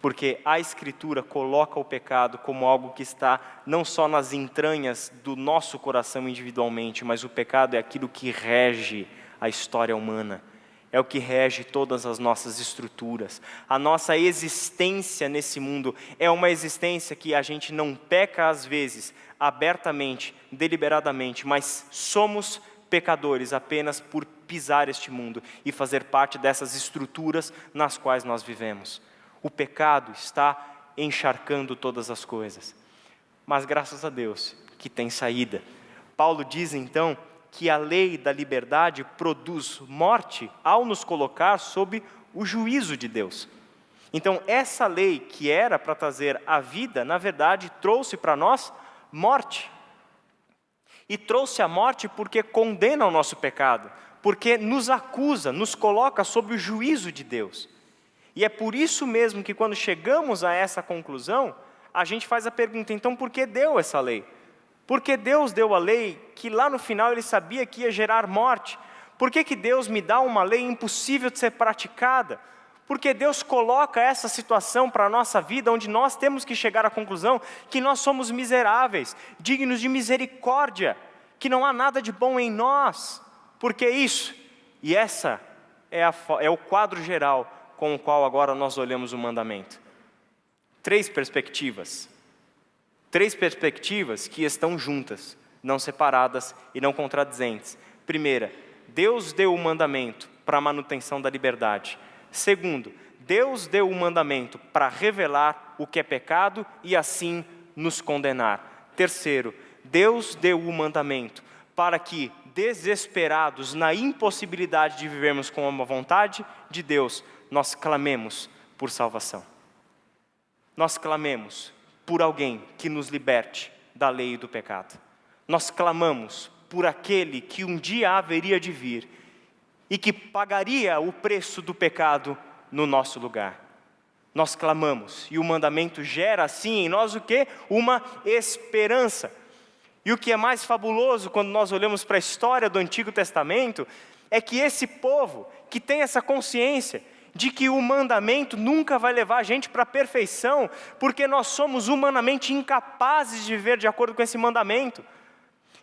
porque a Escritura coloca o pecado como algo que está não só nas entranhas do nosso coração individualmente, mas o pecado é aquilo que rege a história humana. É o que rege todas as nossas estruturas. A nossa existência nesse mundo é uma existência que a gente não peca às vezes, abertamente, deliberadamente, mas somos pecadores apenas por pisar este mundo e fazer parte dessas estruturas nas quais nós vivemos. O pecado está encharcando todas as coisas. Mas graças a Deus que tem saída. Paulo diz então que a lei da liberdade produz morte ao nos colocar sob o juízo de Deus. Então, essa lei que era para trazer a vida, na verdade, trouxe para nós morte. E trouxe a morte porque condena o nosso pecado, porque nos acusa, nos coloca sob o juízo de Deus. E é por isso mesmo que quando chegamos a essa conclusão, a gente faz a pergunta, então por que deu essa lei? Porque Deus deu a lei que lá no final Ele sabia que ia gerar morte? Por que Deus me dá uma lei impossível de ser praticada? Porque Deus coloca essa situação para a nossa vida, onde nós temos que chegar à conclusão que nós somos miseráveis, dignos de misericórdia, que não há nada de bom em nós. Por que isso? E essa é o quadro geral com o qual agora nós olhamos o mandamento. Três perspectivas que estão juntas, não separadas e não contradizentes. Primeira, Deus deu o mandamento para a manutenção da liberdade. Segundo, Deus deu o mandamento para revelar o que é pecado e assim nos condenar. Terceiro, Deus deu o mandamento para que, desesperados na impossibilidade de vivermos com a vontade de Deus, nós clamemos por salvação. Nós clamemos por alguém que nos liberte da lei e do pecado. Nós clamamos por aquele que um dia haveria de vir e que pagaria o preço do pecado no nosso lugar. Nós clamamos e o mandamento gera assim em nós o quê? Uma esperança. E o que é mais fabuloso quando nós olhamos para a história do Antigo Testamento é que esse povo que tem essa consciência de que o mandamento nunca vai levar a gente para a perfeição, porque nós somos humanamente incapazes de viver de acordo com esse mandamento.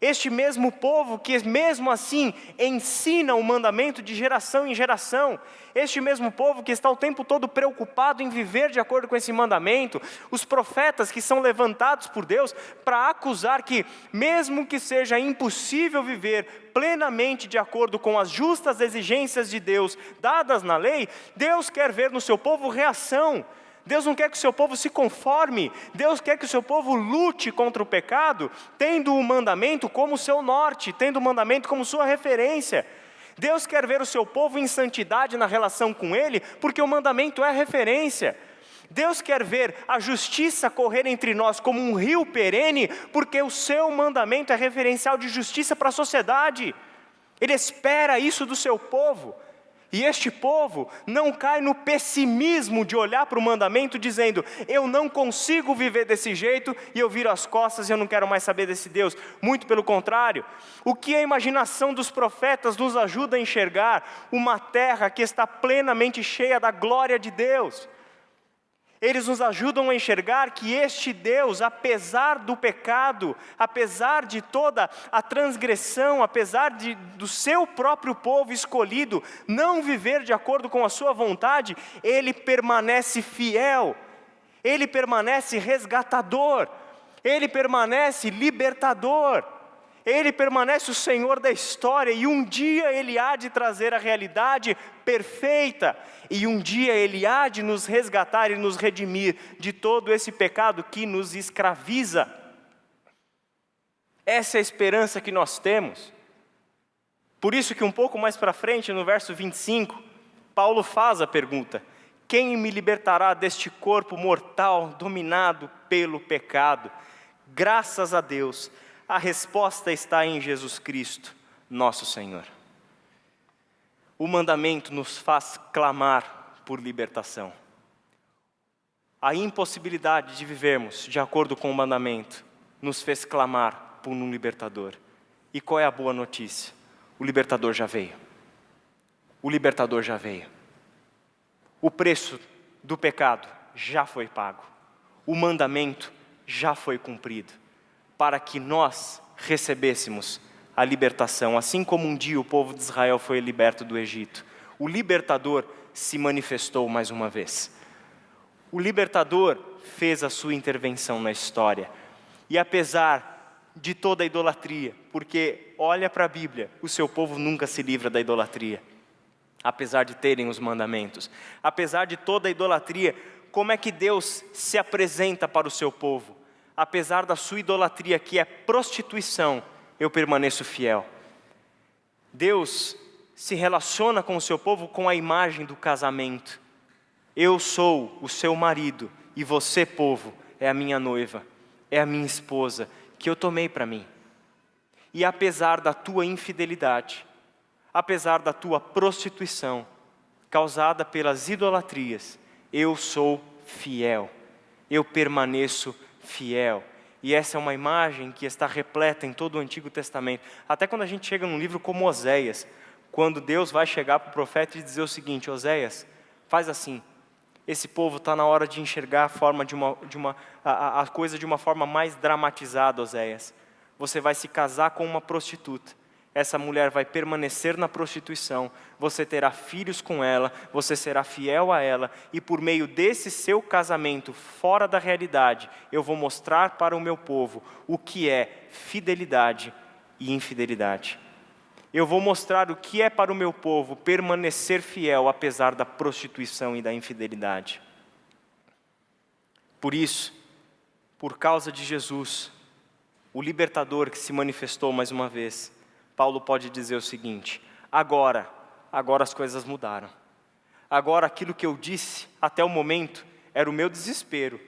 Este mesmo povo que mesmo assim ensina o mandamento de geração em geração, este mesmo povo que está o tempo todo preocupado em viver de acordo com esse mandamento, os profetas que são levantados por Deus para acusar que mesmo que seja impossível viver plenamente de acordo com as justas exigências de Deus dadas na lei, Deus quer ver no seu povo reação. Deus não quer que o seu povo se conforme, Deus quer que o seu povo lute contra o pecado, tendo o mandamento como seu norte, tendo o mandamento como sua referência. Deus quer ver o seu povo em santidade na relação com Ele, porque o mandamento é referência. Deus quer ver a justiça correr entre nós como um rio perene, porque o seu mandamento é referencial de justiça para a sociedade. Ele espera isso do seu povo. E este povo não cai no pessimismo de olhar para o mandamento dizendo, eu não consigo viver desse jeito e eu viro as costas e eu não quero mais saber desse Deus. Muito pelo contrário, o que a imaginação dos profetas nos ajuda a enxergar? Uma terra que está plenamente cheia da glória de Deus. Eles nos ajudam a enxergar que este Deus, apesar do pecado, apesar de toda a transgressão, apesar do seu próprio povo escolhido não viver de acordo com a sua vontade, Ele permanece fiel, Ele permanece resgatador, Ele permanece libertador, Ele permanece o Senhor da história e um dia Ele há de trazer a realidade perfeita e um dia Ele há de nos resgatar e nos redimir de todo esse pecado que nos escraviza. Essa é a esperança que nós temos. Por isso que um pouco mais para frente, no verso 25, Paulo faz a pergunta, quem me libertará deste corpo mortal dominado pelo pecado? Graças a Deus, a resposta está em Jesus Cristo, nosso Senhor. O mandamento nos faz clamar por libertação. A impossibilidade de vivermos de acordo com o mandamento nos fez clamar por um libertador. E qual é a boa notícia? O libertador já veio. O libertador já veio. O preço do pecado já foi pago. O mandamento já foi cumprido, para que nós recebêssemos a libertação. Assim como um dia o povo de Israel foi liberto do Egito, o libertador se manifestou mais uma vez. O libertador fez a sua intervenção na história. E apesar de toda a idolatria, porque olha para a Bíblia, o seu povo nunca se livra da idolatria. Apesar de terem os mandamentos, apesar de toda a idolatria, como é que Deus se apresenta para o seu povo? Apesar da sua idolatria, que é prostituição, eu permaneço fiel. Deus se relaciona com o seu povo com a imagem do casamento. Eu sou o seu marido e você, povo, é a minha noiva, é a minha esposa, que eu tomei para mim. E apesar da tua infidelidade, apesar da tua prostituição, causada pelas idolatrias, eu sou fiel, eu permaneço fiel. E essa é uma imagem que está repleta em todo o Antigo Testamento. Até quando a gente chega num livro como Oséias, quando Deus vai chegar para o profeta e dizer o seguinte: Oséias, faz assim, esse povo está na hora de enxergar a coisa de uma forma mais dramatizada, Oséias. Você vai se casar com uma prostituta. Essa mulher vai permanecer na prostituição, você terá filhos com ela, você será fiel a ela, e por meio desse seu casamento fora da realidade, eu vou mostrar para o meu povo o que é fidelidade e infidelidade. Eu vou mostrar o que é para o meu povo permanecer fiel apesar da prostituição e da infidelidade. Por isso, por causa de Jesus, o libertador que se manifestou mais uma vez, Paulo pode dizer o seguinte: agora as coisas mudaram. Agora aquilo que eu disse até o momento era o meu desespero.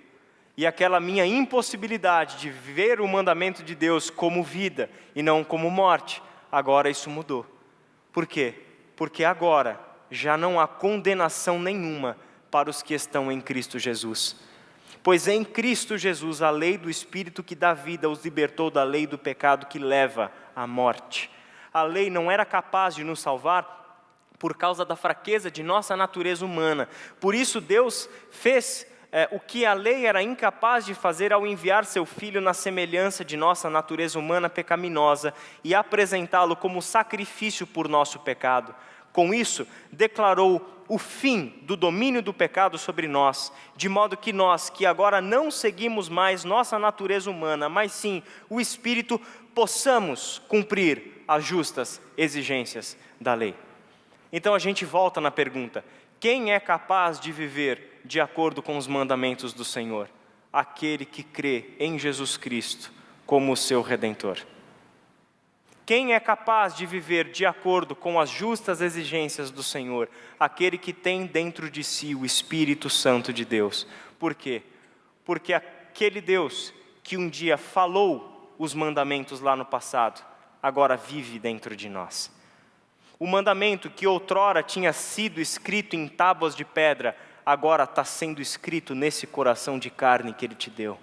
E aquela minha impossibilidade de ver o mandamento de Deus como vida e não como morte, agora isso mudou. Por quê? Porque agora já não há condenação nenhuma para os que estão em Cristo Jesus. Pois em Cristo Jesus a lei do Espírito que dá vida os libertou da lei do pecado que leva à morte. A lei não era capaz de nos salvar por causa da fraqueza de nossa natureza humana. Por isso Deus fez o que a lei era incapaz de fazer ao enviar seu Filho na semelhança de nossa natureza humana pecaminosa e apresentá-lo como sacrifício por nosso pecado. Com isso, declarou o fim do domínio do pecado sobre nós, de modo que nós, que agora não seguimos mais nossa natureza humana, mas sim o Espírito, possamos cumprir as justas exigências da lei. Então a gente volta na pergunta: quem é capaz de viver de acordo com os mandamentos do Senhor? Aquele que crê em Jesus Cristo como o seu Redentor. Quem é capaz de viver de acordo com as justas exigências do Senhor? Aquele que tem dentro de si o Espírito Santo de Deus. Por quê? Porque aquele Deus que um dia falou os mandamentos lá no passado, agora vive dentro de nós. O mandamento que outrora tinha sido escrito em tábuas de pedra, agora está sendo escrito nesse coração de carne que Ele te deu.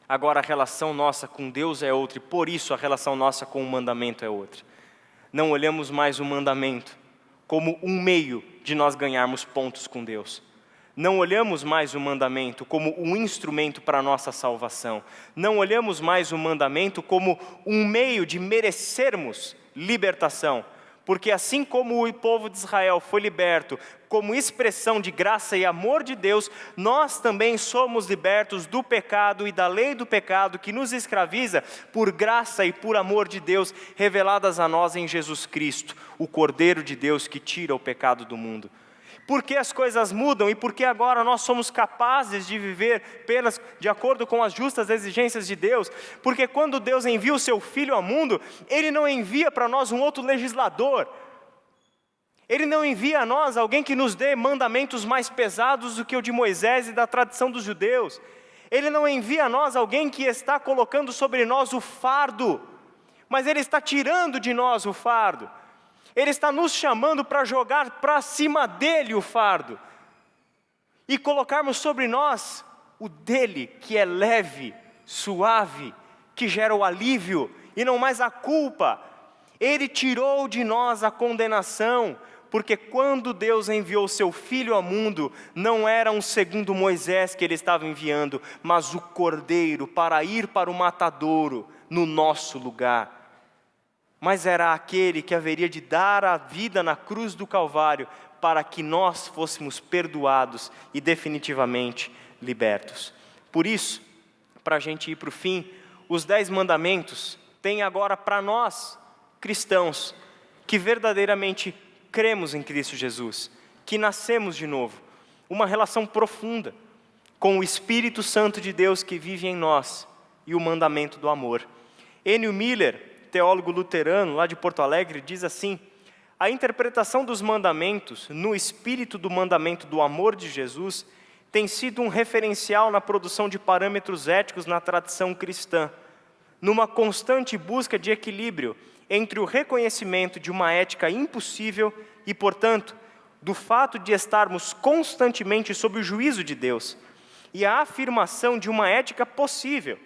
Agora a relação nossa com Deus é outra, e por isso a relação nossa com o mandamento é outra. Não olhamos mais o mandamento como um meio de nós ganharmos pontos com Deus. Não olhamos mais o mandamento como um instrumento para a nossa salvação. Não olhamos mais o mandamento como um meio de merecermos libertação. Porque assim como o povo de Israel foi liberto como expressão de graça e amor de Deus, nós também somos libertos do pecado e da lei do pecado que nos escraviza por graça e por amor de Deus reveladas a nós em Jesus Cristo, o Cordeiro de Deus que tira o pecado do mundo. Por que as coisas mudam e por que agora nós somos capazes de viver de acordo com as justas exigências de Deus? Porque quando Deus envia o seu Filho ao mundo, Ele não envia para nós um outro legislador. Ele não envia a nós alguém que nos dê mandamentos mais pesados do que o de Moisés e da tradição dos judeus. Ele não envia a nós alguém que está colocando sobre nós o fardo, mas Ele está tirando de nós o fardo. Ele está nos chamando para jogar para cima dele o fardo e colocarmos sobre nós o dele, que é leve, suave, que gera o alívio e não mais a culpa. Ele tirou de nós a condenação, porque quando Deus enviou seu Filho ao mundo, não era um segundo Moisés que Ele estava enviando, mas o Cordeiro para ir para o matadouro no nosso lugar. mas era aquele que haveria de dar a vida na cruz do Calvário para que nós fôssemos perdoados e definitivamente libertos. Por isso, para a gente ir para o fim, os 10 mandamentos têm agora para nós, cristãos, que verdadeiramente cremos em Cristo Jesus, que nascemos de novo, uma relação profunda com o Espírito Santo de Deus que vive em nós e o mandamento do amor. Ennio Miller, teólogo luterano lá de Porto Alegre, diz assim: a interpretação dos mandamentos no espírito do mandamento do amor de Jesus tem sido um referencial na produção de parâmetros éticos na tradição cristã, numa constante busca de equilíbrio entre o reconhecimento de uma ética impossível e, portanto, do fato de estarmos constantemente sob o juízo de Deus, e a afirmação de uma ética possível,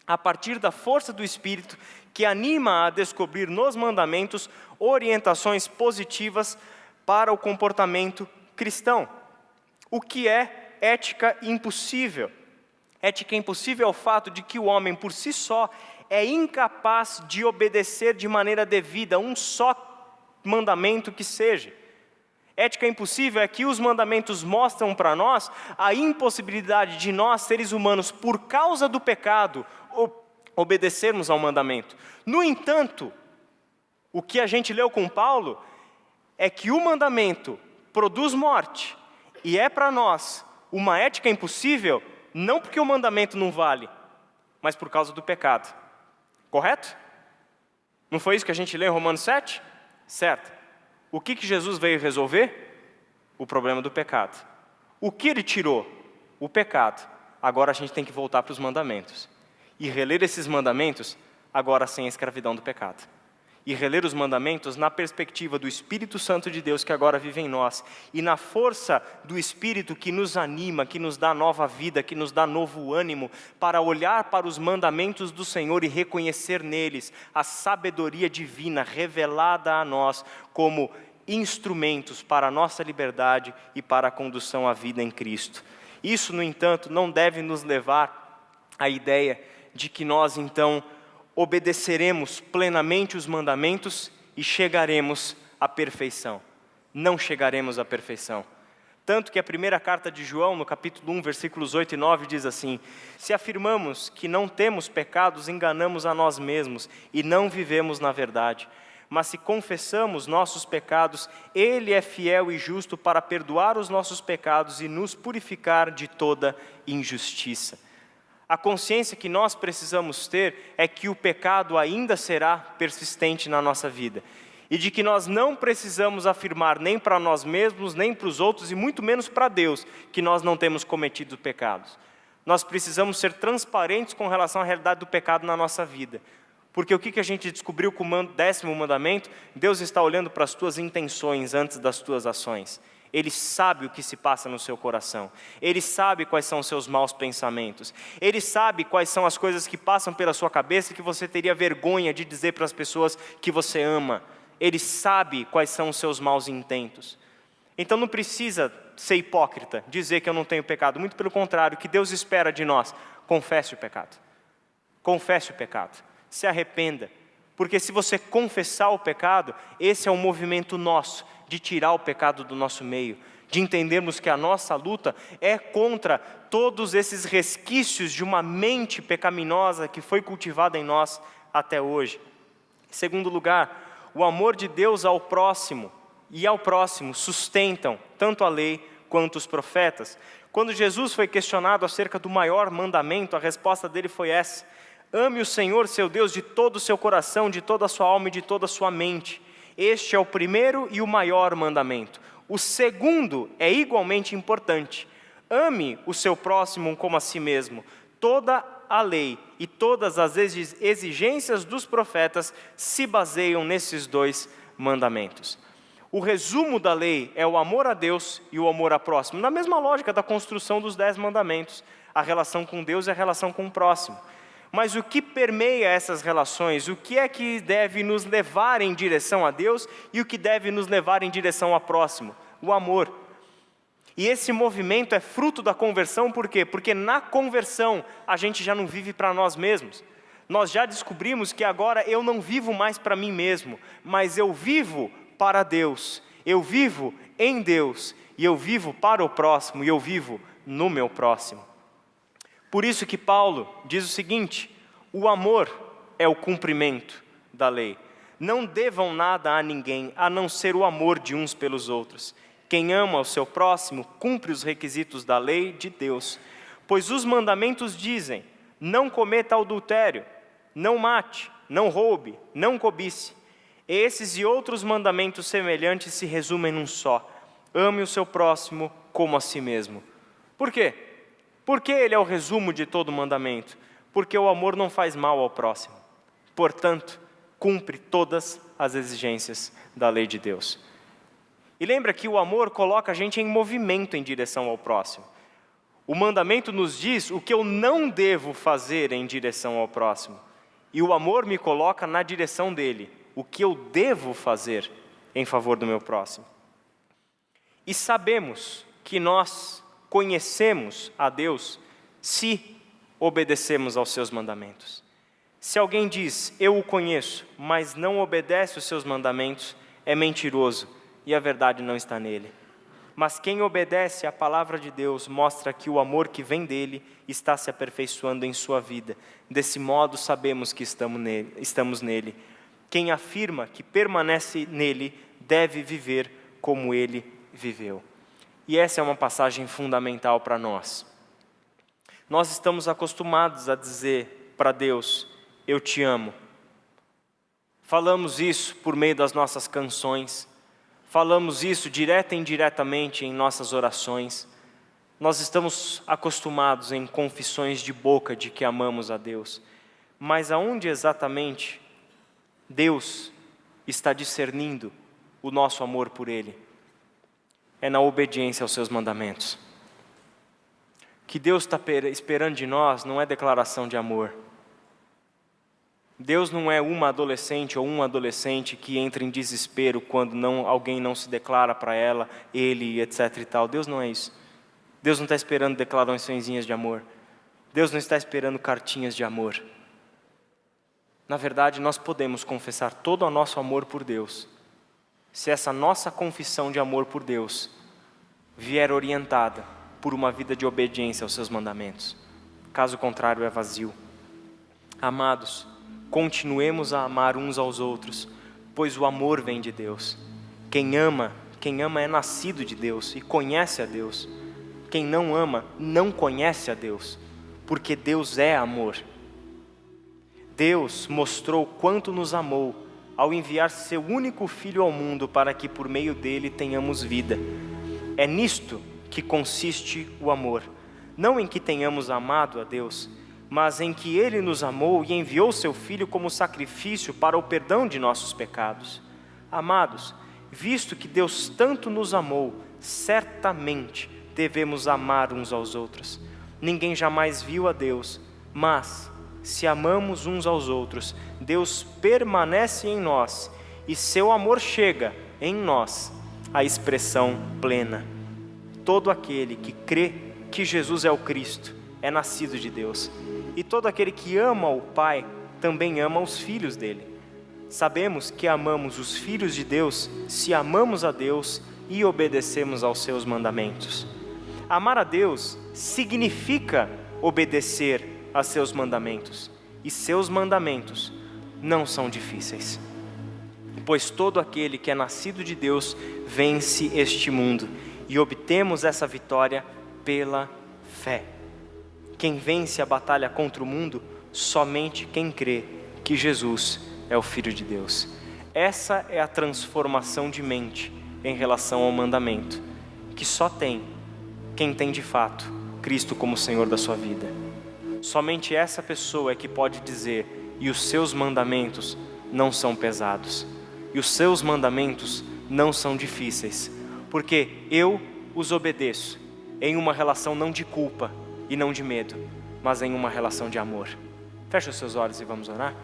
a partir da força do Espírito que anima a descobrir nos mandamentos orientações positivas para o comportamento cristão. O que é ética impossível? Ética impossível é o fato de que o homem por si só é incapaz de obedecer de maneira devida um só mandamento que seja. Ética impossível é que os mandamentos mostram para nós a impossibilidade de nós, seres humanos, por causa do pecado, obedecermos ao mandamento. No entanto, o que a gente leu com Paulo é que o mandamento produz morte e é para nós uma ética impossível, não porque o mandamento não vale, mas por causa do pecado. Correto? Não foi isso que a gente leu em Romanos 7? Certo. O que Jesus veio resolver? O problema do pecado. O que ele tirou? O pecado. Agora a gente tem que voltar para os mandamentos. E reler esses mandamentos, agora sem a escravidão do pecado. E reler os mandamentos na perspectiva do Espírito Santo de Deus que agora vive em nós. E na força do Espírito que nos anima, que nos dá nova vida, que nos dá novo ânimo, para olhar para os mandamentos do Senhor e reconhecer neles a sabedoria divina revelada a nós como instrumentos para a nossa liberdade e para a condução à vida em Cristo. Isso, no entanto, não deve nos levar à ideia de que nós, então, obedeceremos plenamente os mandamentos e chegaremos à perfeição. Não chegaremos à perfeição. Tanto que a primeira carta de João, no capítulo 1, versículos 8 e 9, diz assim: se afirmamos que não temos pecados, enganamos a nós mesmos e não vivemos na verdade. Mas se confessamos nossos pecados, Ele é fiel e justo para perdoar os nossos pecados e nos purificar de toda injustiça. A consciência que nós precisamos ter é que o pecado ainda será persistente na nossa vida. E de que nós não precisamos afirmar nem para nós mesmos, nem para os outros, e muito menos para Deus, que nós não temos cometido pecados. Nós precisamos ser transparentes com relação à realidade do pecado na nossa vida. Porque o que a gente descobriu com o 10º mandamento? Deus está olhando para as tuas intenções antes das tuas ações. Ele sabe o que se passa no seu coração. Ele sabe quais são os seus maus pensamentos. Ele sabe quais são as coisas que passam pela sua cabeça que você teria vergonha de dizer para as pessoas que você ama. Ele sabe quais são os seus maus intentos. Então não precisa ser hipócrita, dizer que eu não tenho pecado. Muito pelo contrário, o que Deus espera de nós? Confesse o pecado. Confesse o pecado. Se arrependa. Porque se você confessar o pecado, esse é um movimento nosso de tirar o pecado do nosso meio, de entendermos que a nossa luta é contra todos esses resquícios de uma mente pecaminosa que foi cultivada em nós até hoje. Em segundo lugar, o amor de Deus ao próximo e ao próximo sustentam tanto a lei quanto os profetas. Quando Jesus foi questionado acerca do maior mandamento, a resposta dele foi essa: ame o Senhor seu Deus de todo o seu coração, de toda a sua alma e de toda a sua mente. Este é o primeiro e o maior mandamento. O segundo é igualmente importante. Ame o seu próximo como a si mesmo. Toda a lei e todas as exigências dos profetas se baseiam nesses 2 mandamentos. O resumo da lei é o amor a Deus e o amor ao próximo. Na mesma lógica da construção dos 10 mandamentos. A relação com Deus e a relação com o próximo. Mas o que permeia essas relações? O que é que deve nos levar em direção a Deus e o que deve nos levar em direção ao próximo? O amor. E esse movimento é fruto da conversão, por quê? Porque na conversão a gente já não vive para nós mesmos. Nós já descobrimos que agora eu não vivo mais para mim mesmo, mas eu vivo para Deus. Eu vivo em Deus, e eu vivo para o próximo, e eu vivo no meu próximo. Por isso que Paulo diz o seguinte: o amor é o cumprimento da lei. Não devam nada a ninguém, a não ser o amor de uns pelos outros. Quem ama o seu próximo, cumpre os requisitos da lei de Deus. Pois os mandamentos dizem: não cometa adultério, não mate, não roube, não cobice. Esses e outros mandamentos semelhantes se resumem num só: ame o seu próximo como a si mesmo. Por quê? Porque ele é o resumo de todo mandamento. Porque o amor não faz mal ao próximo. Portanto, cumpre todas as exigências da lei de Deus. E lembra que o amor coloca a gente em movimento em direção ao próximo. O mandamento nos diz o que eu não devo fazer em direção ao próximo. E o amor me coloca na direção dele, o que eu devo fazer em favor do meu próximo. E sabemos que nós conhecemos a Deus se obedecemos aos seus mandamentos. Se alguém diz: eu o conheço, mas não obedece os seus mandamentos, é mentiroso e a verdade não está nele. Mas quem obedece à palavra de Deus mostra que o amor que vem dele está se aperfeiçoando em sua vida. Desse modo sabemos que estamos nele. Quem afirma que permanece nele deve viver como ele viveu. E essa é uma passagem fundamental para nós. Nós estamos acostumados a dizer para Deus: eu te amo. Falamos isso por meio das nossas canções. Falamos isso direta e indiretamente em nossas orações. Nós estamos acostumados em confissões de boca de que amamos a Deus. Mas aonde exatamente Deus está discernindo o nosso amor por Ele? É na obediência aos seus mandamentos. O que Deus está esperando de nós não é declaração de amor. Deus não é uma adolescente ou um adolescente que entra em desespero quando alguém não se declara para ela, ele, etc. e tal. Deus não é isso. Deus não está esperando declaraçõezinhas de amor. Deus não está esperando cartinhas de amor. Na verdade, nós podemos confessar todo o nosso amor por Deus, se essa nossa confissão de amor por Deus vier orientada por uma vida de obediência aos seus mandamentos. Caso contrário, é vazio. Amados, continuemos a amar uns aos outros, pois o amor vem de Deus. Quem ama é nascido de Deus e conhece a Deus. Quem não ama, não conhece a Deus, porque Deus é amor. Deus mostrou quanto nos amou ao enviar seu único Filho ao mundo para que por meio dele tenhamos vida. É nisto que consiste o amor, não em que tenhamos amado a Deus, mas em que Ele nos amou e enviou seu Filho como sacrifício para o perdão de nossos pecados. Amados, visto que Deus tanto nos amou, certamente devemos amar uns aos outros. Ninguém jamais viu a Deus, mas, se amamos uns aos outros, Deus permanece em nós e seu amor chega em nós à expressão plena. Todo aquele que crê que Jesus é o Cristo é nascido de Deus. E todo aquele que ama o Pai também ama os filhos dele. Sabemos que amamos os filhos de Deus se amamos a Deus e obedecemos aos seus mandamentos. Amar a Deus significa obedecer a seus mandamentos. E seus mandamentos não são difíceis. Pois todo aquele que é nascido de Deus vence este mundo. E obtemos essa vitória pela fé. Quem vence a batalha contra o mundo? Somente quem crê que Jesus é o Filho de Deus. Essa é a transformação de mente em relação ao mandamento, que só tem quem tem de fato Cristo como Senhor da sua vida. Somente essa pessoa é que pode dizer: e os seus mandamentos não são pesados, e os seus mandamentos não são difíceis, porque eu os obedeço em uma relação não de culpa e não de medo, mas em uma relação de amor. Fecha os seus olhos e vamos orar.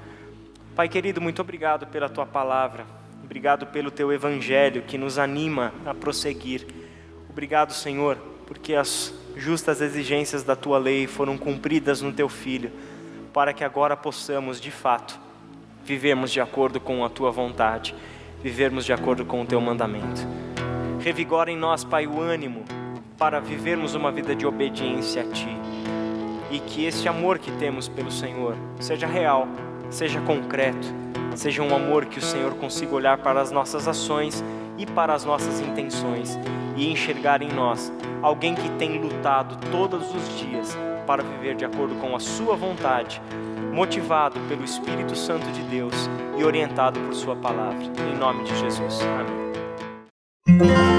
Pai querido, muito obrigado pela Tua palavra. Obrigado pelo Teu Evangelho que nos anima a prosseguir. Obrigado, Senhor, porque as justas exigências da Tua lei foram cumpridas no Teu Filho. para que agora possamos, de fato, vivermos de acordo com a Tua vontade, vivermos de acordo com o Teu mandamento. Revigora em nós, Pai, o ânimo para vivermos uma vida de obediência a Ti. E que esse amor que temos pelo Senhor seja real, seja concreto, seja um amor que o Senhor consiga olhar para as nossas ações e para as nossas intenções e enxergar em nós alguém que tem lutado todos os dias para viver de acordo com a Sua vontade, motivado pelo Espírito Santo de Deus e orientado por Sua palavra. Em nome de Jesus. Amém.